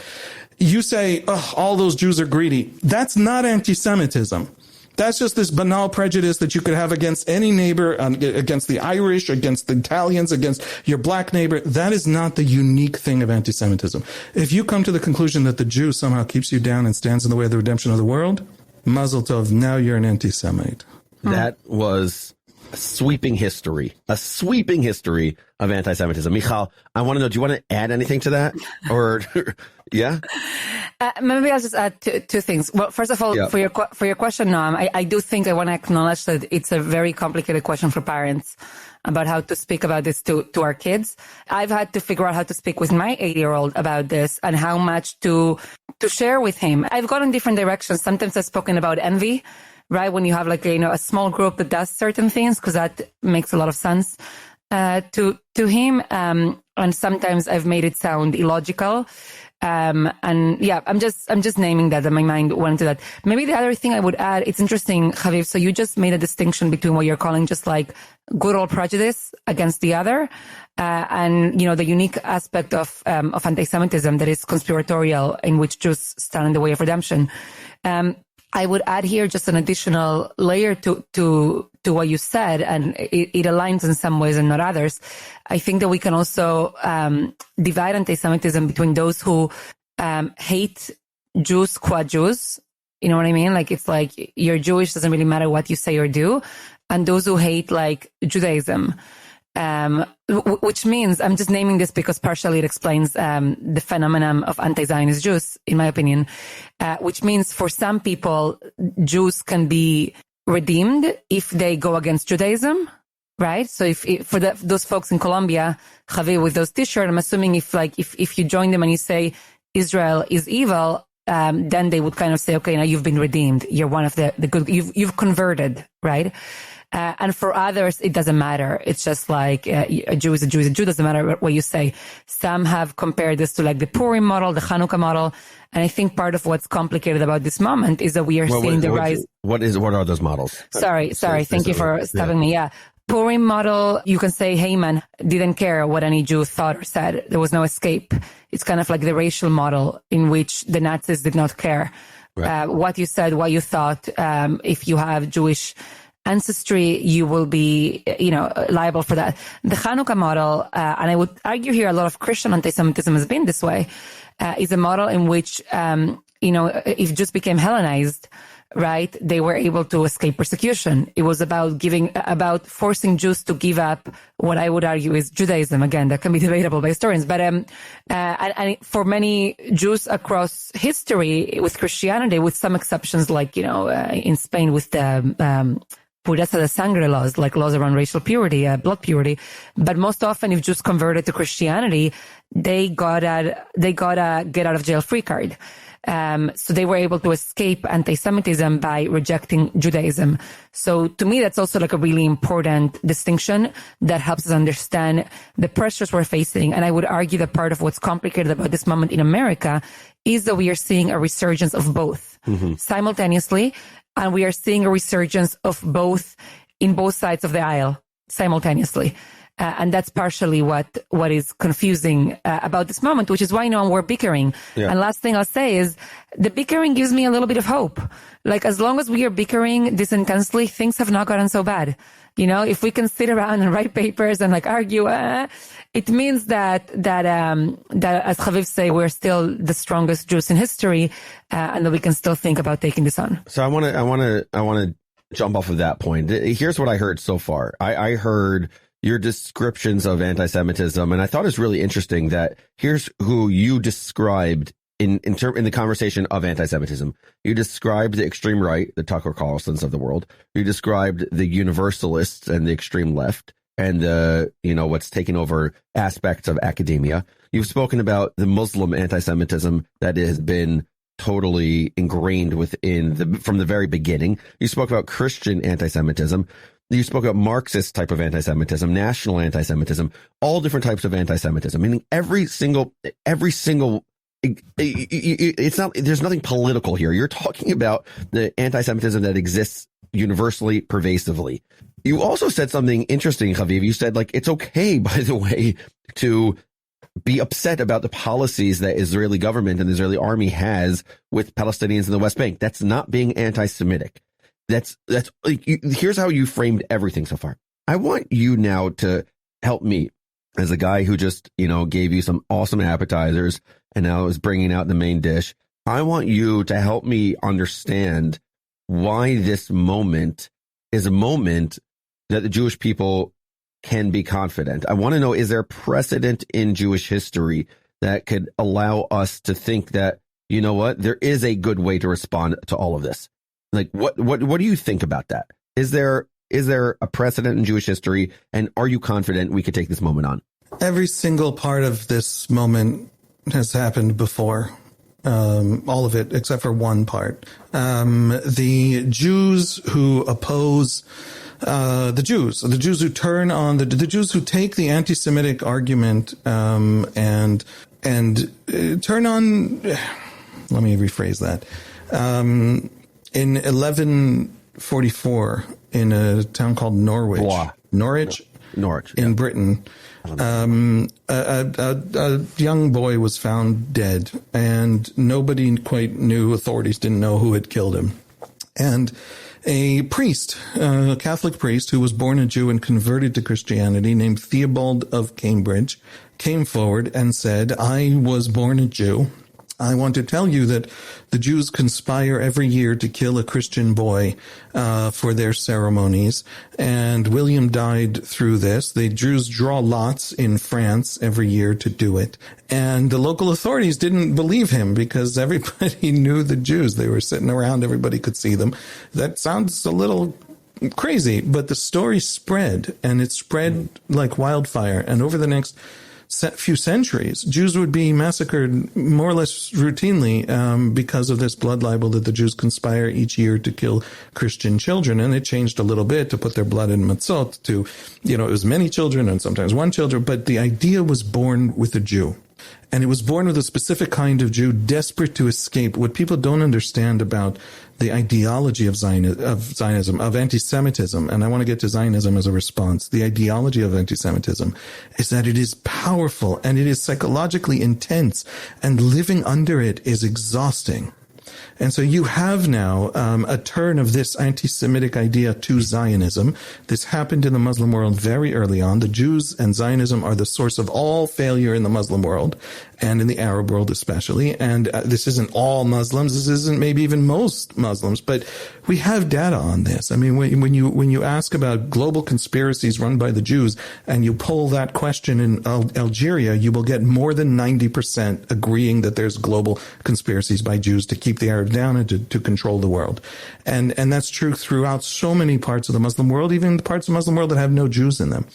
Speaker 3: you say, all those Jews are greedy. That's not anti-Semitism. That's just this banal prejudice that you could have against any neighbor, against the Irish, against the Italians, against your black neighbor. That is not the unique thing of anti-Semitism. If you come to the conclusion that the Jew somehow keeps you down and stands in the way of the redemption of the world, mazel tov, now you're an anti-Semite.
Speaker 1: That was a sweeping history of anti-Semitism. Mijal, I want to know, do you want to add anything to that? Or, yeah?
Speaker 2: Maybe I'll just add two things. Well, first of all, for your question, Noam, I do think I want to acknowledge that it's a very complicated question for parents about how to speak about this to our kids. I've had to figure out how to speak with my 8-year-old about this and how much to share with him. I've gone in different directions. Sometimes I've spoken about envy, right? When you have a small group that does certain things, because that makes a lot of sense to him. And sometimes I've made it sound illogical. And yeah, I'm just naming that my mind went into that. Maybe the other thing I would add, it's interesting, Haviv. So you just made a distinction between what you're calling just like good old prejudice against the other, and, the unique aspect of anti-Semitism that is conspiratorial, in which Jews stand in the way of redemption. I would add here just an additional layer to what you said, and it aligns in some ways and not others. I think that we can also divide anti-Semitism between those who hate Jews, quad Jews. You know what I mean? Like, it's like you're Jewish, doesn't really matter what you say or do. And those who hate like Judaism. Which means, I'm just naming this because partially it explains the phenomenon of anti-Zionist Jews, in my opinion, which means for some people, Jews can be redeemed if they go against Judaism, right? So if for those folks in Colombia, Javier, with those t-shirts, I'm assuming if you join them and you say Israel is evil, then they would kind of say, okay, now you've been redeemed. You're one of the good, you've converted, right? And for others, it doesn't matter. It's just like a Jew is a Jew is a Jew. Doesn't matter what you say. Some have compared this to like the Purim model, the Hanukkah model. And I think part of what's complicated about this moment is that we are seeing the rise. What are those models? Sorry. Thank you for stopping me. Yeah. Purim model, you can say Haman didn't care what any Jew thought or said. There was no escape. It's kind of like the racial model in which the Nazis did not care. Right. What you said, what you thought. If you have Jewish ancestry, you will be, liable for that. The Hanukkah model, and I would argue here a lot of Christian anti-Semitism has been this way, is a model in which, if Jews became Hellenized, right, they were able to escape persecution. It was about forcing Jews to give up what I would argue is Judaism. Again, that can be debatable by historians, but and for many Jews across history with Christianity, with some exceptions, like in Spain with the Pureza de Sangre laws, like laws around racial purity, blood purity. But most often, if Jews converted to Christianity, they got a get out of jail free card. So they were able to escape anti-Semitism by rejecting Judaism. So to me, that's also like a really important distinction that helps us understand the pressures we're facing. And I would argue that part of what's complicated about this moment in America is that we are seeing a resurgence of both simultaneously. And we are seeing a resurgence of both in both sides of the aisle simultaneously. And that's partially what is confusing about this moment, which is why we're bickering. Yeah. And last thing I'll say is the bickering gives me a little bit of hope. Like, as long as we are bickering this intensely, things have not gotten so bad. If we can sit around and write papers and like argue, it means that as Haviv say, we're still the strongest Jews in history, and that we can still think about taking this on.
Speaker 1: So I want to jump off of that point. Here's what I heard so far. I heard your descriptions of anti-Semitism, and I thought it was really interesting that here's who you described in the conversation of anti-Semitism. You described the extreme right, the Tucker Carlsons of the world. You described the universalists and the extreme left, and what's taking over aspects of academia. You've spoken about the Muslim anti-Semitism that has been totally ingrained from the very beginning. You spoke about Christian anti-Semitism. You spoke about Marxist type of anti-Semitism, national anti-Semitism, all different types of anti-Semitism, meaning every single, it's not, there's nothing political here. You're talking about the anti-Semitism that exists universally, pervasively. You also said something interesting, Haviv. You said, like, it's okay, by the way, to be upset about the policies that Israeli government and the Israeli army has with Palestinians in the West Bank. That's not being anti-Semitic. That's here's how you framed everything so far. I want you now to help me, as a guy who just, gave you some awesome appetizers and now is bringing out the main dish. I want you to help me understand why this moment is a moment that the Jewish people can be confident. I want to know, is there precedent in Jewish history that could allow us to think that, there is a good way to respond to all of this? Like, what do you think about that? Is there a precedent in Jewish history, and are you confident we could take this moment on?
Speaker 3: Every single part of this moment has happened before. all of it except for one part. The Jews who oppose the Jews who turn on the Jews who take the anti-Semitic argument and turn on. Let me rephrase that. In 1144, in a town called Norwich, in Britain, a young boy was found dead, and nobody quite knew. Authorities didn't know who had killed him, and a priest, a Catholic priest who was born a Jew and converted to Christianity, named Theobald of Cambridge, came forward and said, "I was born a Jew. I want to tell you that the Jews conspire every year to kill a Christian boy for their ceremonies, and William died through this. The Jews draw lots in France every year to do it, and the local authorities didn't believe him because everybody knew the Jews. They were sitting around, everybody could see them. That sounds a little crazy, but the story spread, and it spread like wildfire, and over the next few centuries, Jews would be massacred more or less routinely because of this blood libel that the Jews conspire each year to kill Christian children. And it changed a little bit to put their blood in matzot to, it was many children and sometimes one children, but the idea was born with a Jew. And it was born with a specific kind of Jew desperate to escape. What people don't understand about the ideology of Zionism, of anti-Semitism, and I want to get to Zionism as a response, the ideology of anti-Semitism is that it is powerful and it is psychologically intense, and living under it is exhausting. And so you have now a turn of this anti-Semitic idea to Zionism. This happened in the Muslim world very early on. The Jews and Zionism are the source of all failure in the Muslim world, and in the Arab world especially. And this isn't all Muslims. This isn't maybe even most Muslims, but we have data on this. I mean, when you ask about global conspiracies run by the Jews and you poll that question in Algeria, you will get more than 90% agreeing that there's global conspiracies by Jews to keep the Arabs down and to control the world. And that's true throughout so many parts of the Muslim world, even the parts of the Muslim world that have no Jews in them.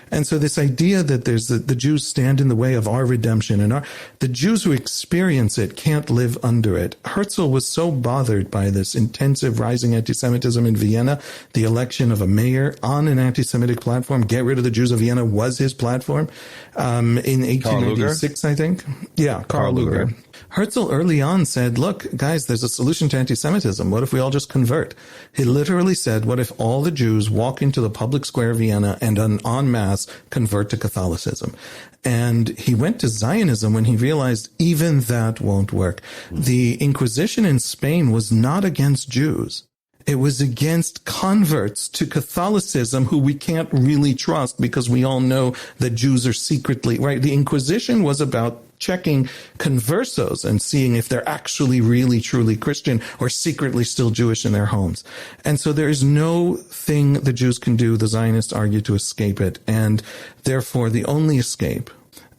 Speaker 3: And so this idea that there's the Jews stand in the way of our redemption and the Jews who experience it can't live under it. Herzl was so bothered by this intensive rising anti-Semitism in Vienna, the election of a mayor on an anti-Semitic platform. Get rid of the Jews of Vienna was his platform in 1896, I think. Yeah, Karl Lueger. Herzl early on said, look, guys, there's a solution to anti-Semitism. What if we all just convert? He literally said, what if all the Jews walk into the public square of Vienna and en masse convert to Catholicism? And he went to Zionism when he realized even that won't work. The Inquisition in Spain was not against Jews. It was against converts to Catholicism who we can't really trust because we all know that Jews are secretly, right? The Inquisition was about checking conversos and seeing if they're actually really truly Christian or secretly still Jewish in their homes. And so there is no thing the Jews can do, the Zionists argue, to escape it. And therefore the only escape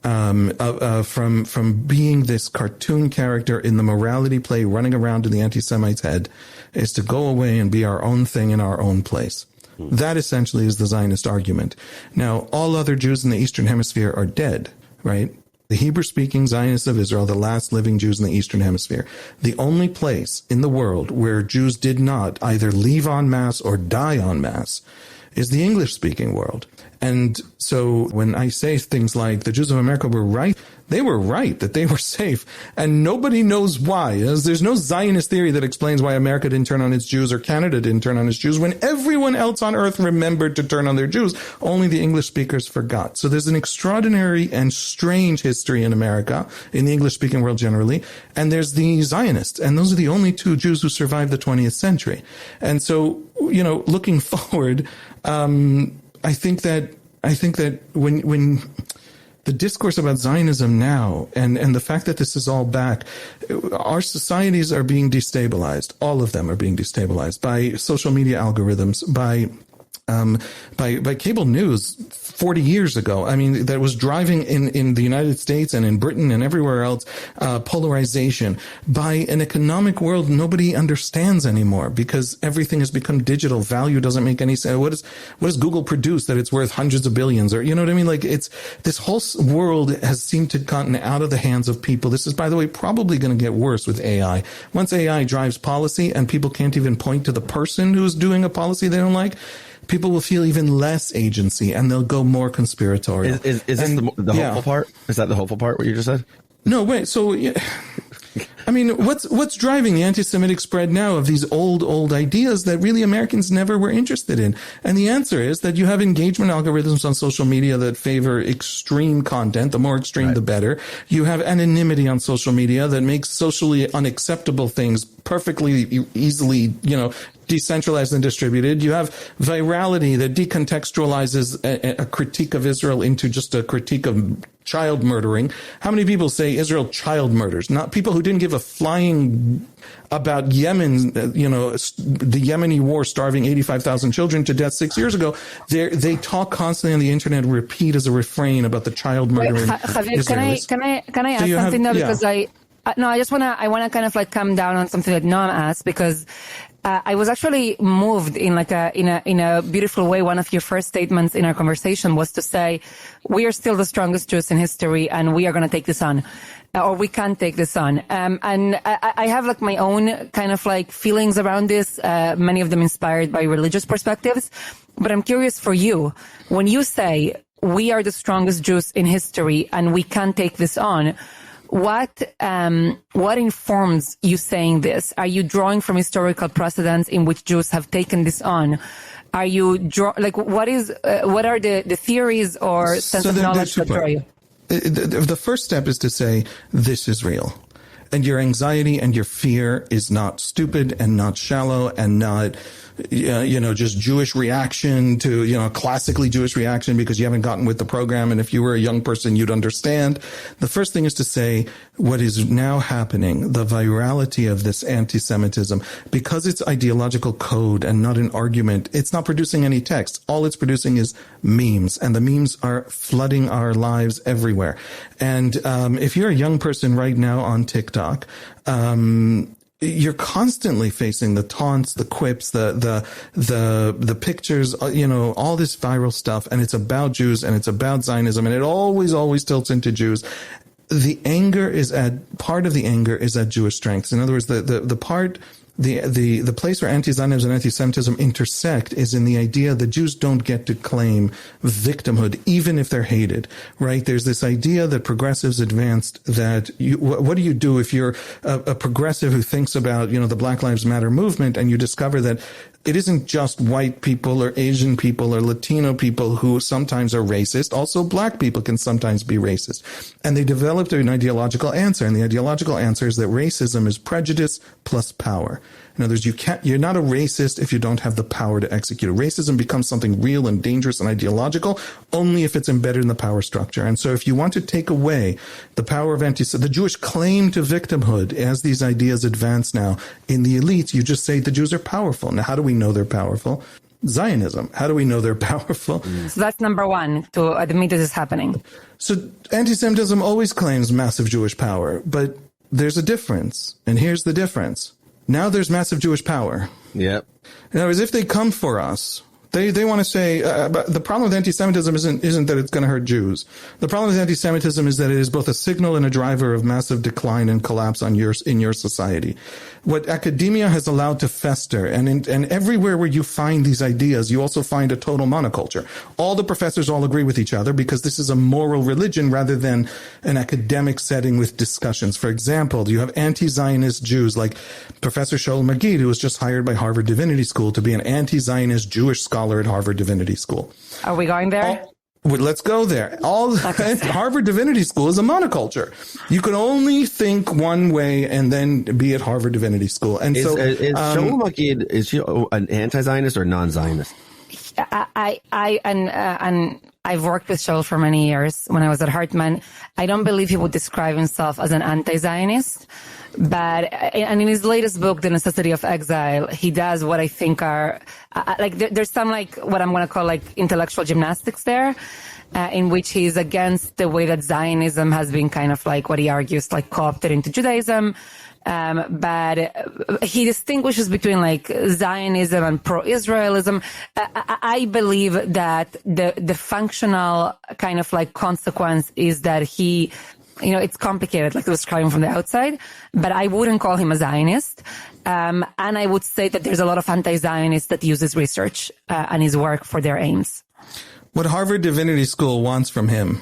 Speaker 3: from being this cartoon character in the morality play running around in the anti-Semite's head is to go away and be our own thing in our own place. That essentially is the Zionist argument. Now, all other Jews in the Eastern Hemisphere are dead, right? The Hebrew-speaking Zionists of Israel, the last living Jews in the Eastern Hemisphere. The only place in the world where Jews did not either leave en masse or die en masse is the English-speaking world. And so when I say things like the Jews of America were right, they were right that they were safe. And nobody knows why. There's no Zionist theory that explains why America didn't turn on its Jews or Canada didn't turn on its Jews when everyone else on earth remembered to turn on their Jews. Only the English speakers forgot. So there's an extraordinary and strange history in America, in the English-speaking world generally. And there's the Zionists. And those are the only two Jews who survived the 20th century. And so, looking forward, I think that when the discourse about Zionism now and the fact that this is all back, our societies are being destabilized. All of them are being destabilized by social media algorithms, by by cable news 40 years ago. I mean, that was driving in the United States and in Britain and everywhere else, polarization. By an economic world nobody understands anymore because everything has become digital. Value doesn't make any sense. What does Google produce that it's worth hundreds of billions? Or, you know what I mean? Like, it's, this whole world has seemed to have gotten out of the hands of people. This is, by the way, probably going to get worse with AI. Once AI drives policy and people can't even point to the person who's doing a policy they don't like, people will feel even less agency and they'll go more conspiratorial.
Speaker 1: Is this the hopeful part? Is that the hopeful part, what you just said?
Speaker 3: No, wait. So, I mean, what's driving the anti-Semitic spread now of these old ideas that really Americans never were interested in? And the answer is that you have engagement algorithms on social media that favor extreme content. The more extreme, the better. You have anonymity on social media that makes socially unacceptable things perfectly easily, decentralized and distributed. You have virality that decontextualizes a critique of Israel into just a critique of child murdering. How many people say Israel child murders? Not people who didn't give a flying about Yemen, the Yemeni war starving 85,000 children to death 6 years ago. They talk constantly on the internet, repeat as a refrain about the child murdering.
Speaker 2: Haviv, can I ask something now? Because I want to kind of like come down on something that Noam asked, because I was actually moved in a beautiful way. One of your first statements in our conversation was to say, we are still the strongest Jews in history and we are going to take this on, or we can't take this on. And I have like my own kind of like feelings around this, many of them inspired by religious perspectives. But I'm curious for you, when you say we are the strongest Jews in history and we can't take this on, what informs you saying this? Are you drawing from historical precedents in which Jews have taken this on? Are you what are the theories or sense of knowledge that draw you?
Speaker 3: The first step is to say, this is real. And your anxiety and your fear is not stupid and not shallow and not, just Jewish reaction to, classically Jewish reaction because you haven't gotten with the program. And if you were a young person, you'd understand. The first thing is to say what is now happening, the virality of this anti-Semitism, because it's ideological code and not an argument. It's not producing any text. All it's producing is memes, and the memes are flooding our lives everywhere. And if you're a young person right now on TikTok, you're constantly facing the taunts, the quips, the pictures, all this viral stuff, and it's about Jews and it's about Zionism, and it always tilts into Jews. The part of the anger is at Jewish strengths. In other words, the place where anti-Zionism and anti-Semitism intersect is in the idea that Jews don't get to claim victimhood, even if they're hated, right? There's this idea that progressives advanced that what do you do if you're a progressive who thinks about, the Black Lives Matter movement, and you discover that it isn't just white people or Asian people or Latino people who sometimes are racist. Also, black people can sometimes be racist. And they developed an ideological answer. And the ideological answer is that racism is prejudice plus power. In other words, you're not a racist if you don't have the power to execute it. Racism becomes something real and dangerous and ideological only if it's embedded in the power structure. And so if you want to take away the power of the Jewish claim to victimhood as these ideas advance now in the elites, you just say the Jews are powerful. Now, how do we know they're powerful? Zionism. How do we know they're powerful?
Speaker 2: So that's number one, to admit this is happening.
Speaker 3: So anti-Semitism always claims massive Jewish power, but there's a difference. And here's the difference. Now there's massive Jewish power.
Speaker 1: Yep.
Speaker 3: In other words, if they come for us, they want to say the problem with anti-Semitism isn't that it's going to hurt Jews. The problem with anti-Semitism is that it is both a signal and a driver of massive decline and collapse in your society. What academia has allowed to fester, and everywhere where you find these ideas, you also find a total monoculture. All the professors all agree with each other because this is a moral religion rather than an academic setting with discussions. For example, you have anti-Zionist Jews like Professor Shaul Magid, who was just hired by Harvard Divinity School to be an anti-Zionist Jewish scholar at Harvard Divinity School.
Speaker 2: Are we going there?
Speaker 3: Let's go there. Harvard Divinity School is a monoculture. You can only think one way and then be at Harvard Divinity School. And is
Speaker 1: Shaul Magid, is she an anti-Zionist or non-Zionist?
Speaker 2: I've worked with Shaul for many years when I was at Hartman. I don't believe he would describe himself as an anti-Zionist. And in his latest book, The Necessity of Exile, he does what I think are, there's some what I'm going to call intellectual gymnastics there, in which he's against the way that Zionism has been kind of what he argues, co-opted into Judaism. But he distinguishes between Zionism and pro-Israelism. I believe that the functional kind of consequence is that he, it's complicated, describing from the outside, but I wouldn't call him a Zionist. And I would say that there's a lot of anti-Zionists that use his research and his work for their aims.
Speaker 3: What Harvard Divinity School wants from him,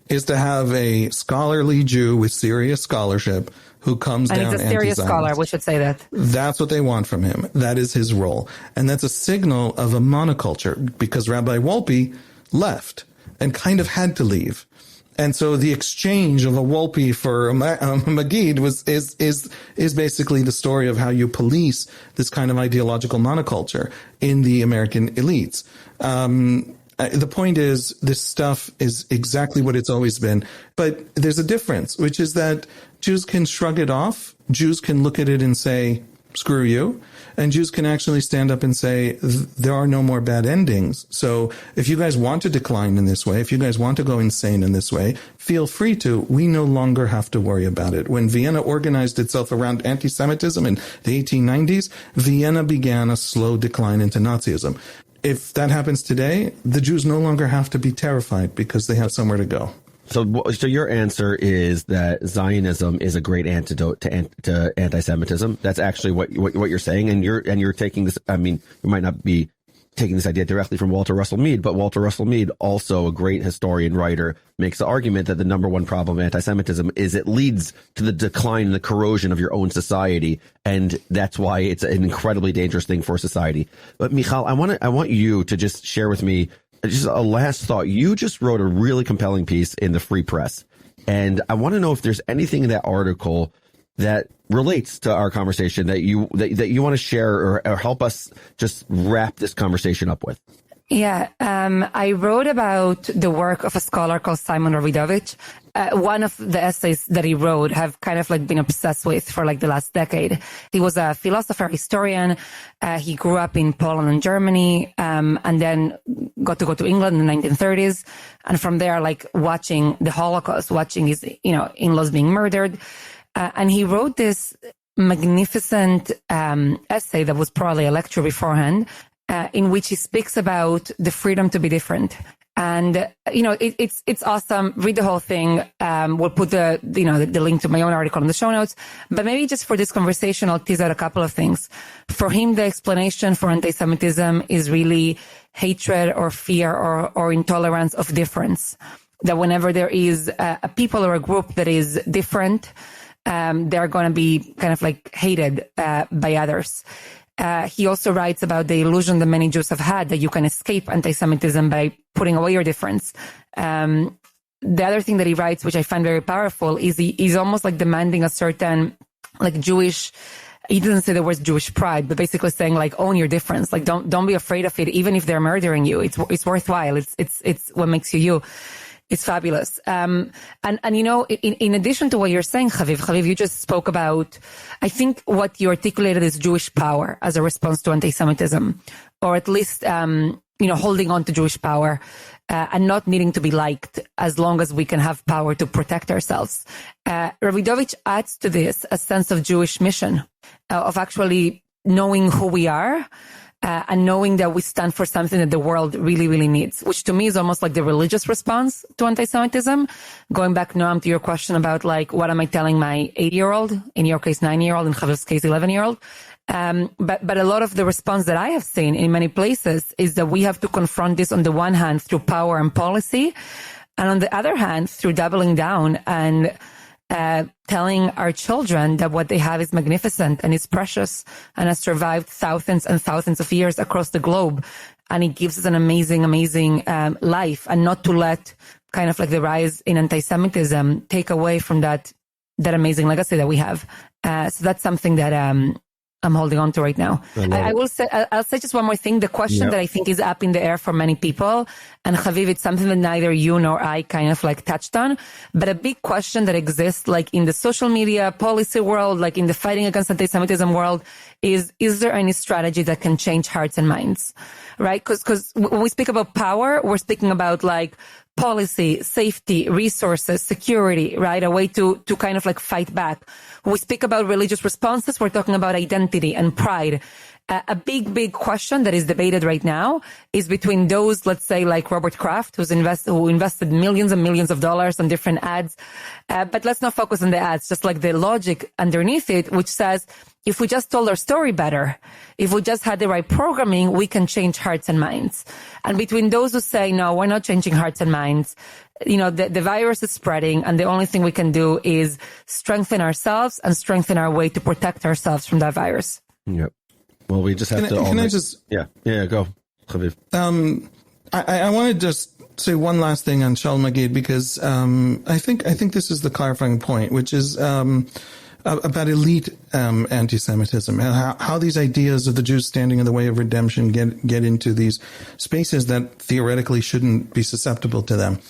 Speaker 3: is to have a scholarly Jew with serious scholarship who comes down anti-Zionist.
Speaker 2: And he's a serious scholar, we should say that.
Speaker 3: That's what they want from him. That is his role. And that's a signal of a monoculture, because Rabbi Wolpe left and kind of had to leave. And so the exchange of a Wolpe for a Magid is basically the story of how you police this kind of ideological monoculture in the American elites. The point is, this stuff is exactly what it's always been. But there's a difference, which is that Jews can shrug it off. Jews can look at it and say, screw you. And Jews can actually stand up and say, there are no more bad endings. So if you guys want to decline in this way, if you guys want to go insane in this way, feel free to. We no longer have to worry about it. When Vienna organized itself around anti-Semitism in the 1890s, Vienna began a slow decline into Nazism. If that happens today, the Jews no longer have to be terrified because they have somewhere to go.
Speaker 1: So your answer is that Zionism is a great antidote to anti-Semitism. That's actually what you're saying, and you're taking this. I mean, you might not be taking this idea directly from Walter Russell Mead, but Walter Russell Mead, also a great historian writer, makes the argument that the number one problem of anti-Semitism is it leads to the decline and the corrosion of your own society, and that's why it's an incredibly dangerous thing for society. But Mijal, I want you to just share with me just a last thought. You just wrote a really compelling piece in the Free Press, and I want to know if there's anything in that article that relates to our conversation that you want to share or help us just wrap this conversation up with.
Speaker 2: Yeah, I wrote about the work of a scholar called Simon Ravidovich. One of the essays that he wrote have kind of been obsessed with for the last decade. He was a philosopher, historian. He grew up in Poland and Germany, and then got to go to England in the 1930s. And from there, watching the Holocaust, watching his, in-laws being murdered. And he wrote this magnificent essay that was probably a lecture beforehand, in which he speaks about the freedom to be different. And, it's awesome. Read the whole thing. We'll put the link to my own article in the show notes. But maybe just for this conversation, I'll tease out a couple of things. For him, the explanation for anti-Semitism is really hatred or fear or intolerance of difference. That whenever there is a people or a group that is different, they're going to be kind of hated by others. He also writes about the illusion that many Jews have had that you can escape anti-Semitism by putting away your difference. The other thing that he writes, which I find very powerful, is he's almost demanding a certain Jewish. He doesn't say the words Jewish pride, but basically saying own your difference. Don't be afraid of it, even if they're murdering you. It's worthwhile. It's what makes you you. It's fabulous. And in addition to what you're saying, Haviv, you just spoke about, I think what you articulated is Jewish power as a response to anti-Semitism, or at least, holding on to Jewish power, and not needing to be liked as long as we can have power to protect ourselves. Ravidovich adds to this a sense of Jewish mission, of actually knowing who we are, and knowing that we stand for something that the world really, really needs, which to me is almost like the religious response to anti-Semitism. Going back, Noam, to your question about what am I telling my 8-year-old, in your case 9-year-old, in Chaviv's case 11-year-old. But a lot of the response that I have seen in many places is that we have to confront this on the one hand through power and policy, and on the other hand through doubling down and telling our children that what they have is magnificent and is precious and has survived thousands and thousands of years across the globe. And it gives us an amazing, amazing life, and not to let kind of the rise in anti-Semitism take away from that amazing legacy that we have. So that's something that I'm holding on to right now. I'll say just one more thing. The question that I think is up in the air for many people, and Haviv, it's something that neither you nor I kind of like touched on, but a big question that exists like in the social media policy world, like in the fighting against anti-Semitism world, is there any strategy that can change hearts and minds, right? Because when we speak about power, we're speaking about like policy, safety, resources, security, right? A way to kind of like fight back. When we speak about religious responses, we're talking about identity and pride. A big question that is debated right now is between those, let's say, like Robert Kraft, who invested millions and millions of dollars on different ads. But let's not focus on the ads, just like the logic underneath it, which says, if we just told our story better, if we just had the right programming, we can change hearts and minds. And between those who say, no, we're not changing hearts and minds, the virus is spreading, and the only thing we can do is strengthen ourselves and strengthen our way to protect ourselves from that virus.
Speaker 1: Yep. Well, we just have to. Go, Haviv.
Speaker 3: I want to just say one last thing on Shalom Magid, because I think this is the clarifying point, which is about elite anti-Semitism, and how these ideas of the Jews standing in the way of redemption get into these spaces that theoretically shouldn't be susceptible to them.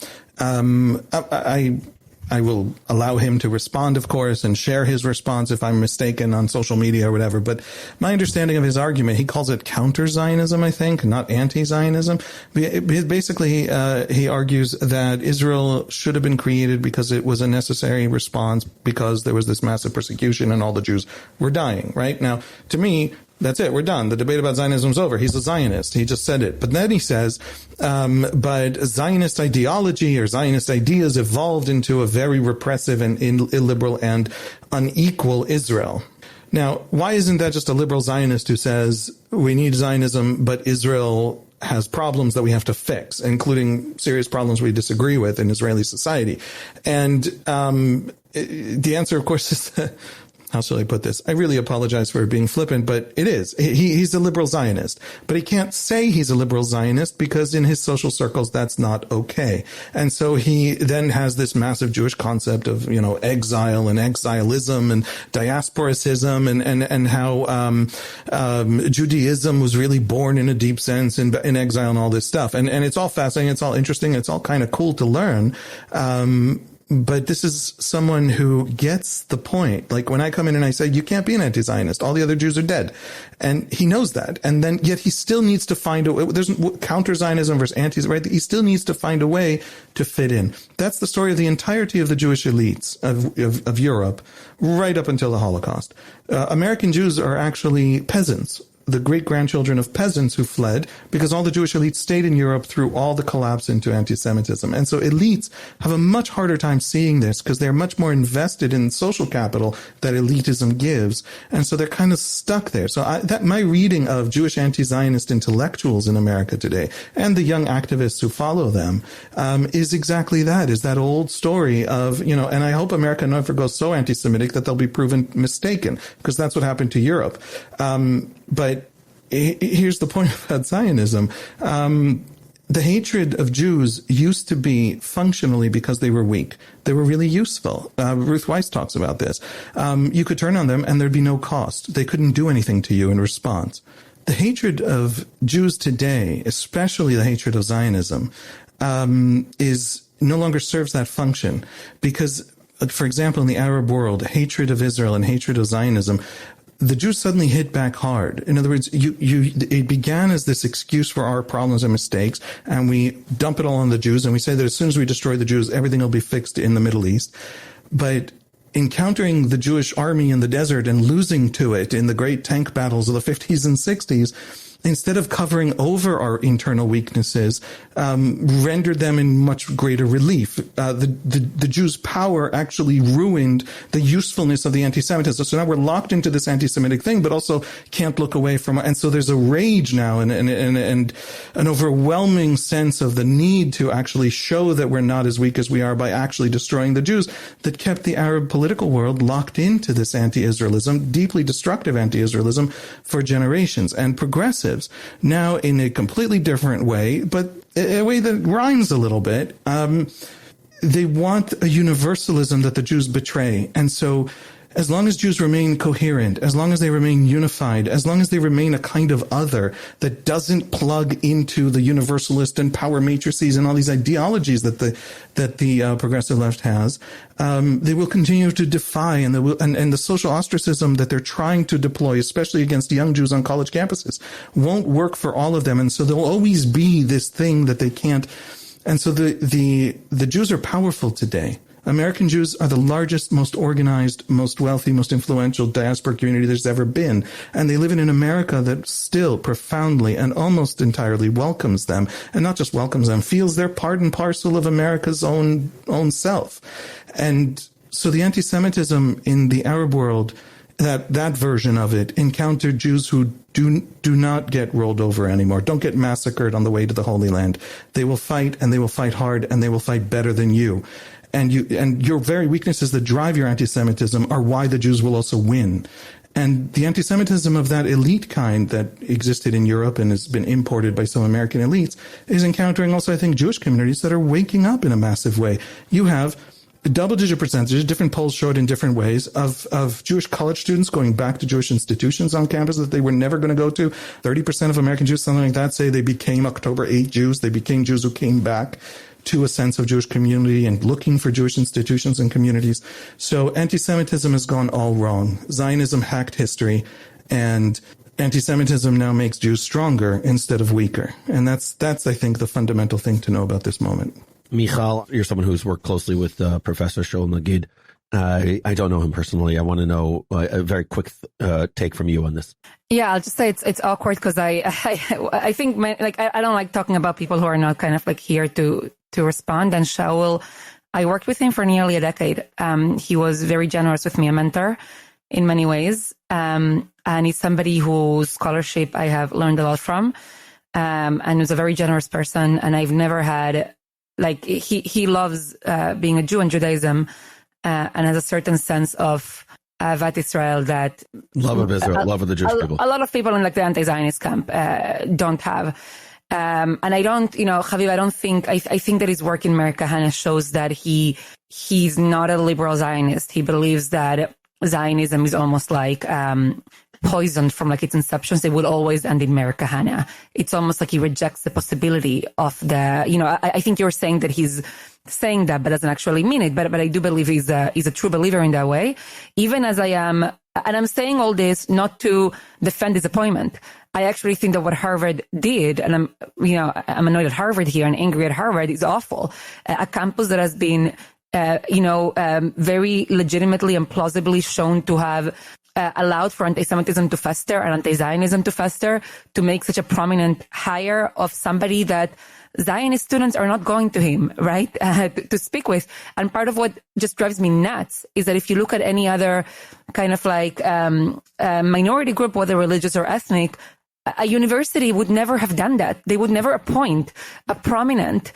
Speaker 3: I will allow him to respond, of course, and share his response if I'm mistaken on social media or whatever. But my understanding of his argument, he calls it counter-Zionism, I think, not anti-Zionism. Basically, he argues that Israel should have been created because it was a necessary response because there was this massive persecution and all the Jews were dying, right? Now, to me, that's it. We're done. The debate about Zionism is over. He's a Zionist. He just said it. But then he says, but Zionist ideology or Zionist ideas evolved into a very repressive and illiberal and unequal Israel. Now, why isn't that just a liberal Zionist who says we need Zionism, but Israel has problems that we have to fix, including serious problems we disagree with in Israeli society? And the answer, of course, is how shall I put this? I really apologize for being flippant, but it is. He's a liberal Zionist, but he can't say he's a liberal Zionist because in his social circles, that's not okay. And so he then has this massive Jewish concept of, exile and exilism and diasporicism and how Judaism was really born in a deep sense in exile and all this stuff. And it's all fascinating. It's all interesting. It's all kind of cool to learn. But this is someone who gets the point. Like when I come in and I say, you can't be an anti-Zionist. All the other Jews are dead. And he knows that. And then yet he still needs to find a way. There's counter-Zionism versus anti, right? He still needs to find a way to fit in. That's the story of the entirety of the Jewish elites of Europe right up until the Holocaust. American Jews are actually peasants, the great-grandchildren of peasants who fled because all the Jewish elites stayed in Europe through all the collapse into anti-Semitism. And so elites have a much harder time seeing this because they're much more invested in social capital that elitism gives. And so they're kind of stuck there. So my reading of Jewish anti-Zionist intellectuals in America today and the young activists who follow them is exactly that, is that old story of, and I hope America never goes so anti-Semitic that they'll be proven mistaken, because that's what happened to Europe. But here's the point about Zionism. The hatred of Jews used to be functionally because they were weak. They were really useful. Ruth Weiss talks about this. You could turn on them and there'd be no cost. They couldn't do anything to you in response. The hatred of Jews today, especially the hatred of Zionism, is no longer serves that function because, for example, in the Arab world, hatred of Israel and hatred of Zionism, the Jews suddenly hit back hard. In other words, it began as this excuse for our problems and mistakes, and we dump it all on the Jews, and we say that as soon as we destroy the Jews, everything will be fixed in the Middle East. But encountering the Jewish army in the desert and losing to it in the great tank battles of the 50s and 60s, instead of covering over our internal weaknesses, rendered them in much greater relief. The Jews' power actually ruined the usefulness of the anti-Semitism. So now we're locked into this anti-Semitic thing, but also can't look away from it. And so there's a rage now and an overwhelming sense of the need to actually show that we're not as weak as we are by actually destroying the Jews, that kept the Arab political world locked into this anti-Israelism, deeply destructive anti-Israelism for generations. And progressive now in a completely different way, but a way that rhymes a little bit. They want a universalism that the Jews betray. And so as long as Jews remain coherent, as long as they remain unified, as long as they remain a kind of other that doesn't plug into the universalist and power matrices and all these ideologies that the progressive left has, they will continue to defy, and the social ostracism that they're trying to deploy, especially against young Jews on college campuses, won't work for all of them. And so there'll always be this thing that they can't. And so the Jews are powerful today. American Jews are the largest, most organized, most wealthy, most influential diaspora community there's ever been. And they live in an America that still profoundly and almost entirely welcomes them. And not just welcomes them, feels they're part and parcel of America's own self. And so the anti-Semitism in the Arab world, that version of it, encountered Jews who do not get rolled over anymore, don't get massacred on the way to the Holy Land. They will fight, and they will fight hard, and they will fight better than you. And your very weaknesses that drive your anti-Semitism are why the Jews will also win. And the anti-Semitism of that elite kind that existed in Europe and has been imported by some American elites is encountering also, I think, Jewish communities that are waking up in a massive way. You have double-digit percentages, different polls show it in different ways, of Jewish college students going back to Jewish institutions on campus that they were never going to go to. 30% of American Jews, something like that, say they became October 8 Jews. They became Jews who came back to a sense of Jewish community and looking for Jewish institutions and communities. So anti-Semitism has gone all wrong. Zionism hacked history, and anti-Semitism now makes Jews stronger instead of weaker. And that's I think, the fundamental thing to know about this moment.
Speaker 1: Mijal, you're someone who's worked closely with Professor Shaul Nagid. I don't know him personally. I want to know a very quick take from you on this.
Speaker 2: Yeah, I'll just say it's awkward because I think I don't like talking about people who are not kind of like here to respond. And Shaul, I worked with him for nearly a decade. He was very generous with me, a mentor in many ways. And he's somebody whose scholarship I have learned a lot from. And he's a very generous person. And I've never had, he loves being a Jew and Judaism, and has a certain sense of Ahavat Israel that
Speaker 1: love of Israel, love of the Jewish people.
Speaker 2: A lot of people in the anti-Zionist camp don't have. And I don't, Haviv, I think that his work in Meir Kahane shows that he's not a liberal Zionist. He believes that Zionism is almost like poisoned from its inception. They would always end in Meir Kahane. It's almost like he rejects the possibility of I think you're saying that he's saying that, but doesn't actually mean it. But I do believe he's a true believer in that way, even as I am. And I'm saying all this not to defend his appointment. I actually think that what Harvard did, and I'm annoyed at Harvard here and angry at Harvard, is awful. A campus that has been, very legitimately and plausibly shown to have allowed for anti-Semitism to fester and anti-Zionism to fester, to make such a prominent hire of somebody that Zionist students are not going to him, right, to speak with. And part of what just drives me nuts is that if you look at any other kind of minority group, whether religious or ethnic, a university would never have done that. They would never appoint a prominent,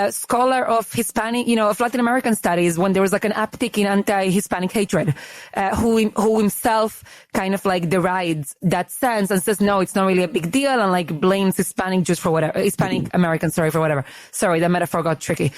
Speaker 2: scholar of Hispanic, of Latin American studies when there was an uptick in anti-Hispanic hatred, who himself kind of derides that sense and says, no, it's not really a big deal, and blames Hispanic Jews for whatever, Hispanic Americans, for whatever. Sorry, that metaphor got tricky.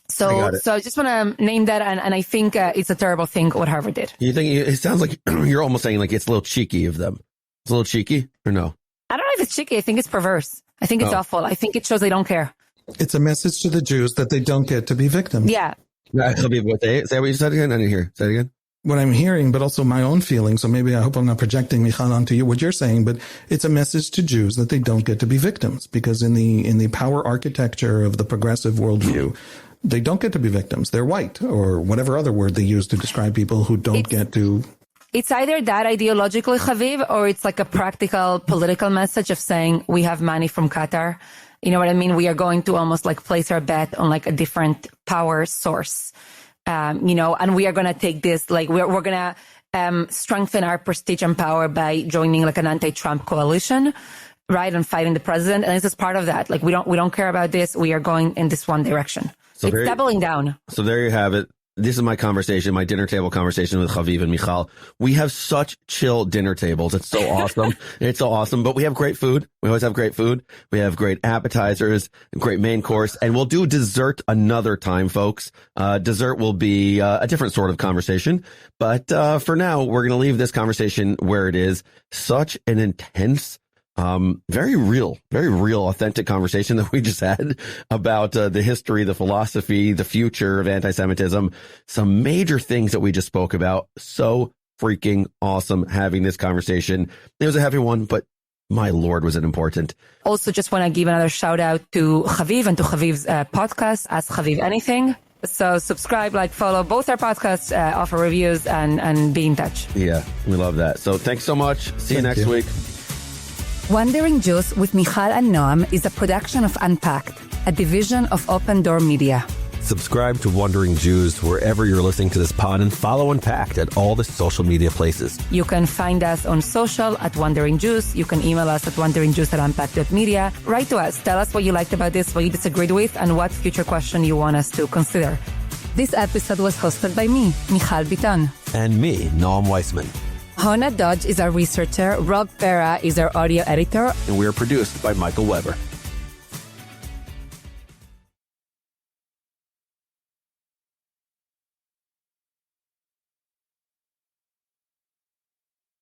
Speaker 2: So I just want to name that, and I think it's a terrible thing what Harvard did.
Speaker 1: You think it sounds like you're almost saying it's a little cheeky of them. It's a little cheeky, or no?
Speaker 2: I don't know if it's cheeky. I think it's perverse. I think it's awful. I think it shows they don't care.
Speaker 3: It's a message to the Jews that they don't get to be victims.
Speaker 2: Yeah.
Speaker 1: Say what you said again? I didn't hear. Say it again.
Speaker 3: What I'm hearing, but also my own feelings, so maybe I hope I'm not projecting, Mijal, onto you, what you're saying, but it's a message to Jews that they don't get to be victims, because in the power architecture of the progressive worldview, they don't get to be victims. They're white, or whatever other word they use to describe people who don't get to.
Speaker 2: It's either that ideologically, Haviv, or it's a practical political message of saying we have money from Qatar. You know what I mean? We are going to almost place our bet on a different power source. And we are going to take this, we're going to strengthen our prestige and power by joining an anti-Trump coalition, right? And fighting the president. And this is part of that. We don't care about this. We are going in this one direction. So it's doubling down.
Speaker 1: So there you have it. this is my conversation, my dinner table conversation with Haviv and Mijal. We have such chill dinner tables. It's so awesome. It's so awesome. But we have great food. We always have great food. We have great appetizers, great main course, and we'll do dessert another time, folks. Dessert will be a different sort of conversation. But for now, we're going to leave this conversation where it is. Such an intense, very real, authentic conversation that we just had about the history, the philosophy, the future of anti-Semitism, some major things that we just spoke about. So freaking awesome having this conversation. It was a heavy one, but my Lord, was it important.
Speaker 2: Also, just want to give another shout out to Haviv and to Haviv's podcast, Ask Haviv Anything. So subscribe, like, follow both our podcasts, offer reviews, and be in touch.
Speaker 1: Yeah, we love that. So thanks so much. See you next week.
Speaker 2: Wandering Jews with Mijal and Noam is a production of Unpacked, a division of OpenDor Media.
Speaker 1: Subscribe to Wandering Jews wherever you're listening to this pod and follow Unpacked at all the social media places.
Speaker 2: You can find us on social at Wandering Jews. You can email us at wanderingjews@unpacked.media. Write to us. Tell us what you liked about this, what you disagreed with, and what future question you want us to consider. This episode was hosted by me, Mijal Bitton.
Speaker 1: And me, Noam Weissman.
Speaker 2: Hona Dodge is our researcher, Rob Pera is our audio editor.
Speaker 1: And we are produced by Michael Weber.